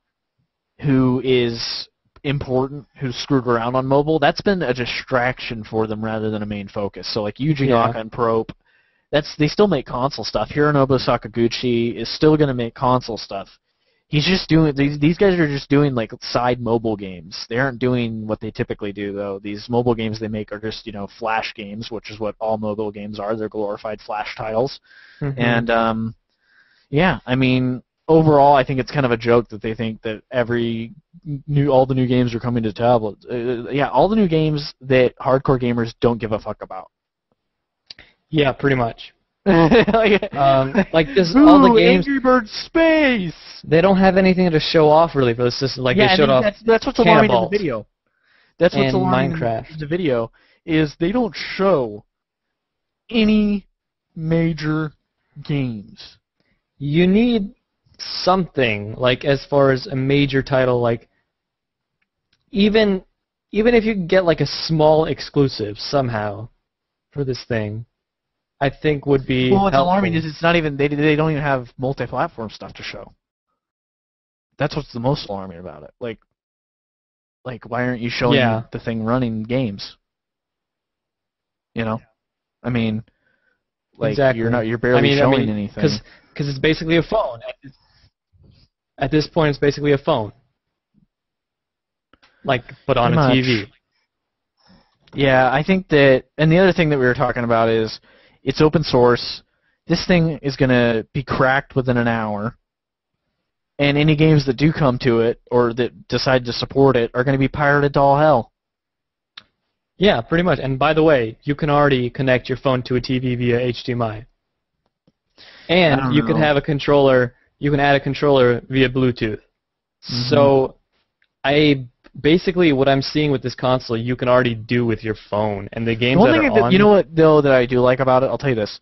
who is important, who's screwed around on mobile, that's been a distraction for them rather than a main focus. So like Yuji Naka and Probe, they still make console stuff. Hironobu Sakaguchi is still going to make console stuff. He's just doing these guys are just doing like side mobile games. They aren't doing what they typically do though. These mobile games they make are just flash games, which is what all mobile games are. They're glorified flash titles. And I mean overall I think it's kind of a joke that they think that all the new games are coming to tablets. All the new games that hardcore gamers don't give a fuck about. Yeah, pretty much. Like this, all the games. Angry Birds Space. They don't have anything to show off really for the system. Like they showed off. That's what's alarming in the video. That's what's alarming in the video is they don't show any major games. You need something like as far as a major title, like even if you get like a small exclusive somehow for this thing. I think would be helpful. What's alarming is it's not even they don't even have multi-platform stuff to show. That's what's the most alarming about it. Like why aren't you showing the thing running games? I mean, like you're barely showing anything. Because it's basically a phone. At this point, it's basically a phone. Like, but on a TV. Yeah, I think that, and the other thing that we were talking about is it's open source. This thing is going to be cracked within an hour, and any games that do come to it or that decide to support it are going to be pirated to all hell.
Yeah, pretty much. And by the way, you can already connect your phone to a TV via HDMI. And you can have a controller, you can add a controller via Bluetooth. Mm-hmm. So basically what I'm seeing with this console, you can already do with your phone. And the games that are on...
You know what, though, that I do like about it? I'll tell you this.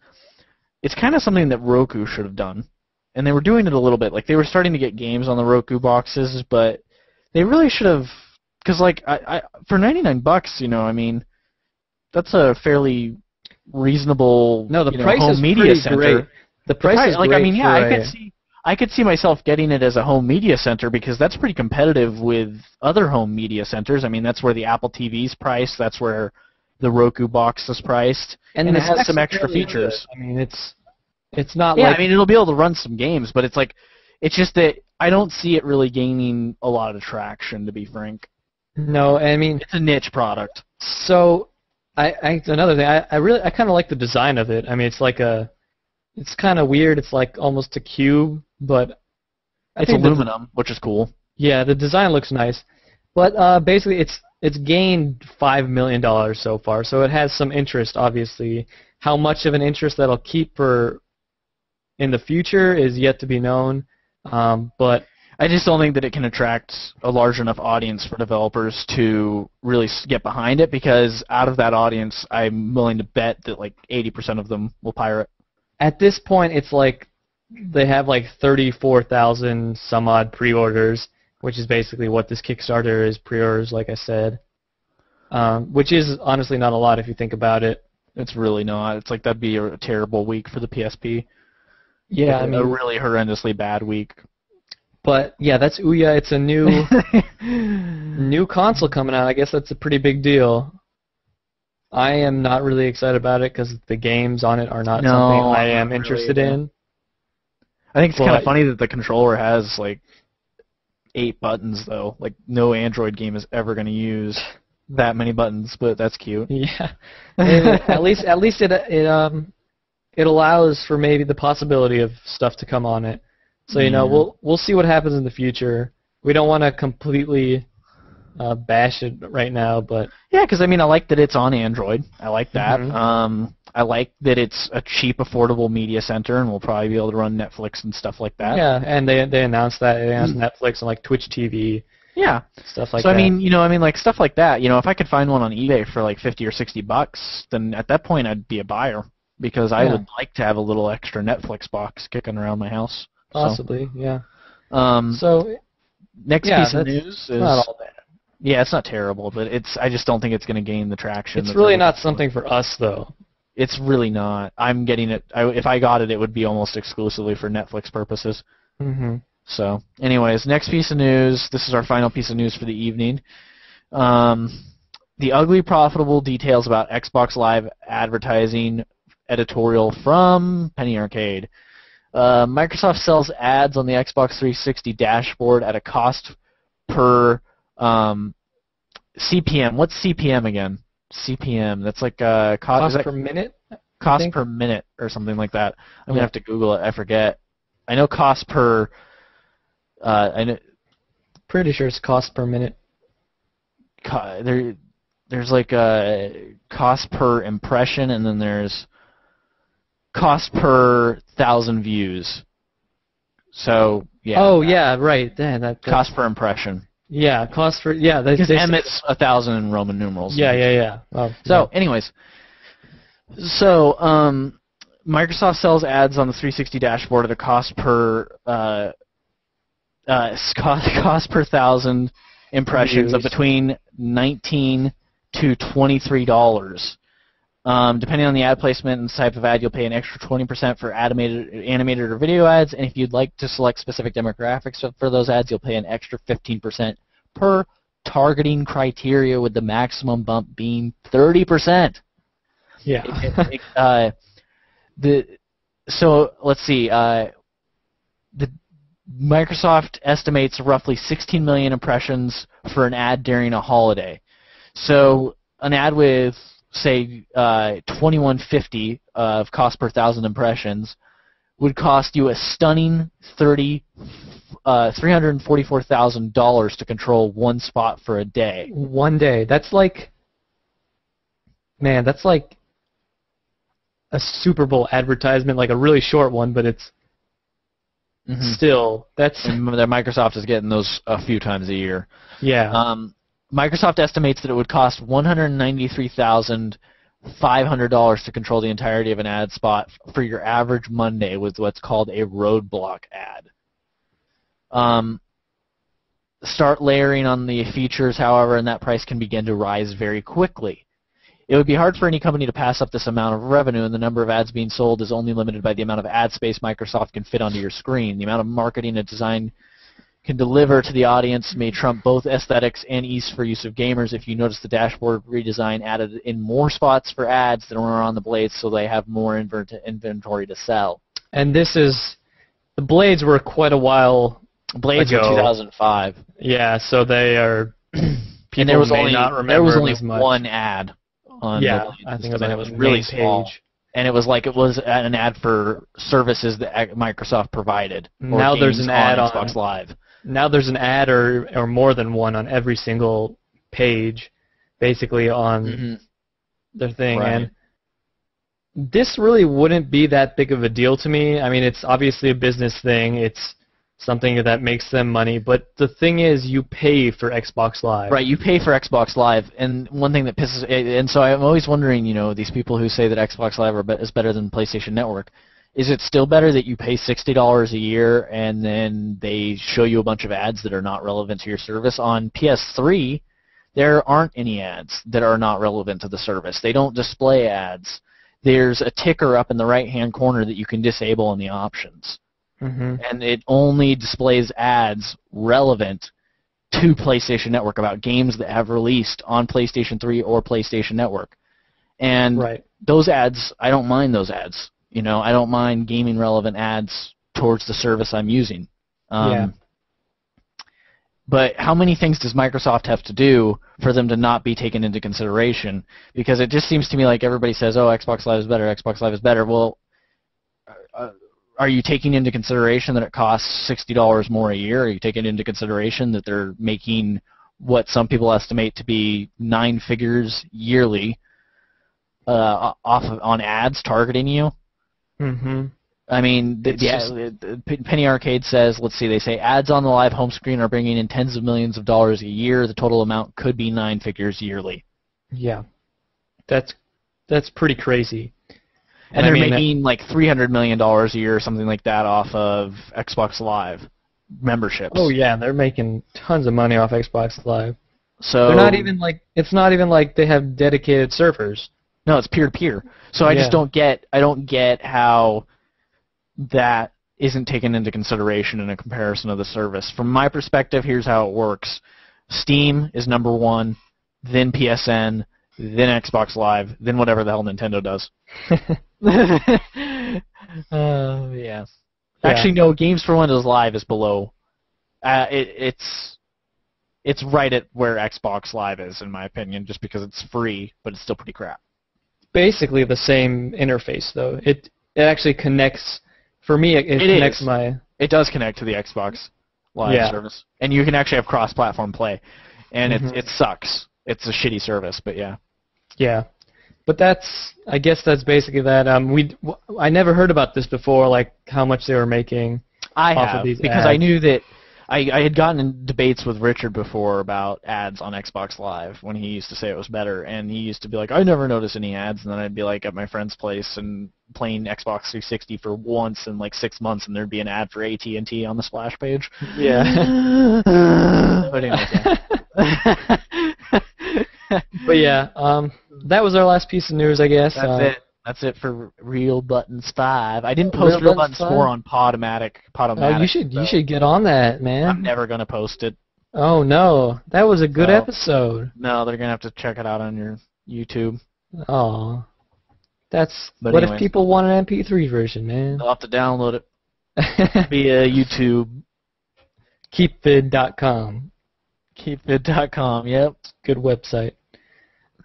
It's kind of something that Roku should have done. And they were doing it a little bit. Like, they were starting to get games on the Roku boxes, but they really should have... Because, like, for $99, you know, I mean, that's a fairly reasonable
price
home
is
media center.
Great. The price is
like,
great.
I mean, yeah, I could see myself getting it as a home media center because that's pretty competitive with other home media centers. I mean, that's where the Apple TV's priced. That's where the Roku box is priced, and it has some extra features.
I mean, it's not
I mean, it'll be able to run some games, but it's just that I don't see it really gaining a lot of traction, to be frank.
No, I mean,
it's a niche product.
So, another thing, I kind of like the design of it. I mean, it's kind of weird. It's like almost a cube, but
it's aluminum, which is cool.
Yeah, the design looks nice, but basically, it's gained $5 million so far, so it has some interest. Obviously, how much of an interest that'll keep for in the future is yet to be known. But
I just don't think that it can attract a large enough audience for developers to really get behind it, because out of that audience, I'm willing to bet that like 80% of them will pirate.
At this point, it's like they have like 34,000 some odd pre-orders, which is basically what this Kickstarter is, pre-orders, like I said, which is honestly not a lot if you think about it.
It's really not. It's like that'd be a terrible week for the PSP.
Yeah,
I mean, a really horrendously bad week.
But yeah, that's Ouya. It's a new console coming out. I guess that's a pretty big deal. I am not really excited about it because the games on it are not something I am interested in.
I think it's kind of funny that the controller has like 8 buttons, though. Like, no Android game is ever going to use that many buttons, but that's cute.
Yeah, at least it allows for maybe the possibility of stuff to come on it. So we'll see what happens in the future. We don't want to completely bash it right now, but
yeah, because I mean, I like that it's on Android. I like that. Mm-hmm. I like that it's a cheap, affordable media center, and we'll probably be able to run Netflix and stuff like that.
Yeah, and they announced that. They announced Netflix and like Twitch TV.
Yeah,
stuff like that.
So I mean, like stuff like that. If I could find one on eBay for like $50 or $60, then at that point I'd be a buyer, because I would like to have a little extra Netflix box kicking around my house.
Possibly, yeah.
So next piece of news is
not all bad.
Yeah, it's not terrible, but I just don't think it's going to gain the traction.
It's really not something for us, though.
It's really not. I'm getting it. If I got it, it would be almost exclusively for Netflix purposes.
Mm-hmm.
So, anyways, next piece of news. This is our final piece of news for the evening. The ugly profitable details about Xbox Live advertising editorial from Penny Arcade. Microsoft sells ads on the Xbox 360 dashboard at a cost per CPM. What's CPM again? CPM. That's like
cost per minute?
Cost per minute or something like that. I'm going to have to Google it. I forget. I know cost per...
Pretty sure it's cost per minute.
There's like a cost per impression, and then there's cost per 1,000 views. So, yeah.
Oh, yeah, right. That
cost per impression.
Yeah, cost for... Yeah,
because M it's 1,000 in Roman numerals.
Yeah. Oh,
so, anyways. So, Microsoft sells ads on the 360 dashboard at a cost per... cost per 1,000 impressions of between $19 to $23. Depending on the ad placement and the type of ad, you'll pay an extra 20% for animated or video ads, and if you'd like to select specific demographics for those ads, you'll pay an extra 15% per targeting criteria, with the maximum bump being 30%.
Yeah.
So let's see. The Microsoft estimates roughly 16 million impressions for an ad during a holiday. So an ad with, say, $21.50 of cost per 1,000 impressions would cost you a stunning $344,000 to control one spot for a day.
One day. That's like, man, that's like a Super Bowl advertisement, like a really short one, but it's still, that's...
And remember that Microsoft is getting those a few times a year.
Yeah.
Microsoft estimates that it would cost $193,500 to control the entirety of an ad spot for your average Monday with what's called a roadblock ad. Start layering on the features, however, and that price can begin to rise very quickly. It would be hard for any company to pass up this amount of revenue, and the number of ads being sold is only limited by the amount of ad space Microsoft can fit onto your screen. The amount of marketing and design can deliver to the audience may trump both aesthetics and ease for use of gamers. If you notice, the dashboard redesign added in more spots for ads than were on the blades, so they have more inventory to sell.
And this is, the blades were quite a while
Blades
ago.
were 2005.
Yeah, so they are, people
And there was
may
only,
not remember
there was only
as much.
one ad on the blades,
I think
and
it
it
was
was
on
really
main
small.
page.
And it was an ad for services that Microsoft provided. Or
Now there's
games
an ad on
Xbox Live.
Now there's an ad or more than one on every single page, basically on their thing.
Right.
And this really wouldn't be that big of a deal to me. I mean, it's obviously a business thing. It's something that makes them money. But the thing is, you pay for Xbox Live.
Right, you pay for Xbox Live, and one thing that pisses, and so I'm always wondering, these people who say that Xbox Live is better than PlayStation Network, is it still better that you pay $60 a year and then they show you a bunch of ads that are not relevant to your service? On PS3, there aren't any ads that are not relevant to the service. They don't display ads. There's a ticker up in the right-hand corner that you can disable in the options. And it only displays ads relevant to PlayStation Network about games that have released on PlayStation 3 or PlayStation Network. And those ads, I don't mind those ads. I don't mind gaming relevant ads towards the service I'm using. But how many things does Microsoft have to do for them to not be taken into consideration? Because it just seems to me like everybody says, oh, Xbox Live is better, Xbox Live is better. Well, are you taking into consideration that it costs $60 more a year? Are you taking into consideration that they're making what some people estimate to be 9 figures yearly on ads targeting you? I mean, Penny Arcade says, let's see, they say ads on the live home screen are bringing in tens of millions of dollars a year. The total amount could be 9 figures yearly.
Yeah, that's pretty crazy.
And they're making like $300 million a year or something like that off of Xbox Live memberships.
Oh yeah, they're making tons of money off Xbox Live.
So
they're not even like, it's not even like they have dedicated servers.
No, it's peer-to-peer. So I just don't get how that isn't taken into consideration in a comparison of the service. From my perspective, here's how it works. Steam is number 1, then PSN, then Xbox Live, then whatever the hell Nintendo does. Yeah. Actually, no, Games for Windows Live is below. It's right at where Xbox Live is, in my opinion, just because it's free, but it's still pretty crap.
Basically the same interface, though. It actually connects. For me, it connects my.
It does connect to the Xbox Live service, and you can actually have cross-platform play, and it sucks. It's a shitty service, but yeah. Yeah, but I guess that's basically that. I never heard about this before, like how much they were making. Off of these because
ads.
I knew that. I had gotten in debates with Richard before about ads on Xbox Live when he used to say it was better, and he used to be like, I never notice any ads, and then I'd be like at my friend's place and playing Xbox 360 for once in like 6 months, and there'd be an ad for AT&T on the splash page.
Yeah.
But anyways,
But yeah, that was our last piece of news, I guess.
That's it. That's it for Real Buttons 5. I didn't post Real Buttons 4 on Podomatic.
Oh, you should get on that, man.
I'm never gonna post it.
Oh no, that was a good episode.
No, they're gonna have to check it out on your YouTube.
Oh, what
anyways,
if people want an MP3 version, man?
They'll have to download it via YouTube.
Keepvid.com.
Keepvid.com. Yep,
good website.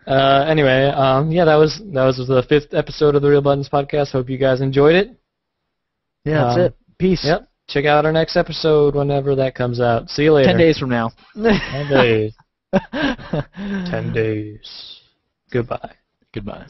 Anyway, yeah, that was the 5th episode of the Real Buttons podcast. Hope you guys enjoyed it.
Yeah, that's it. Peace.
Yep. Check out our next episode whenever that comes out. See you later.
10 days from now.
10 days. 10 days. Goodbye.
Goodbye.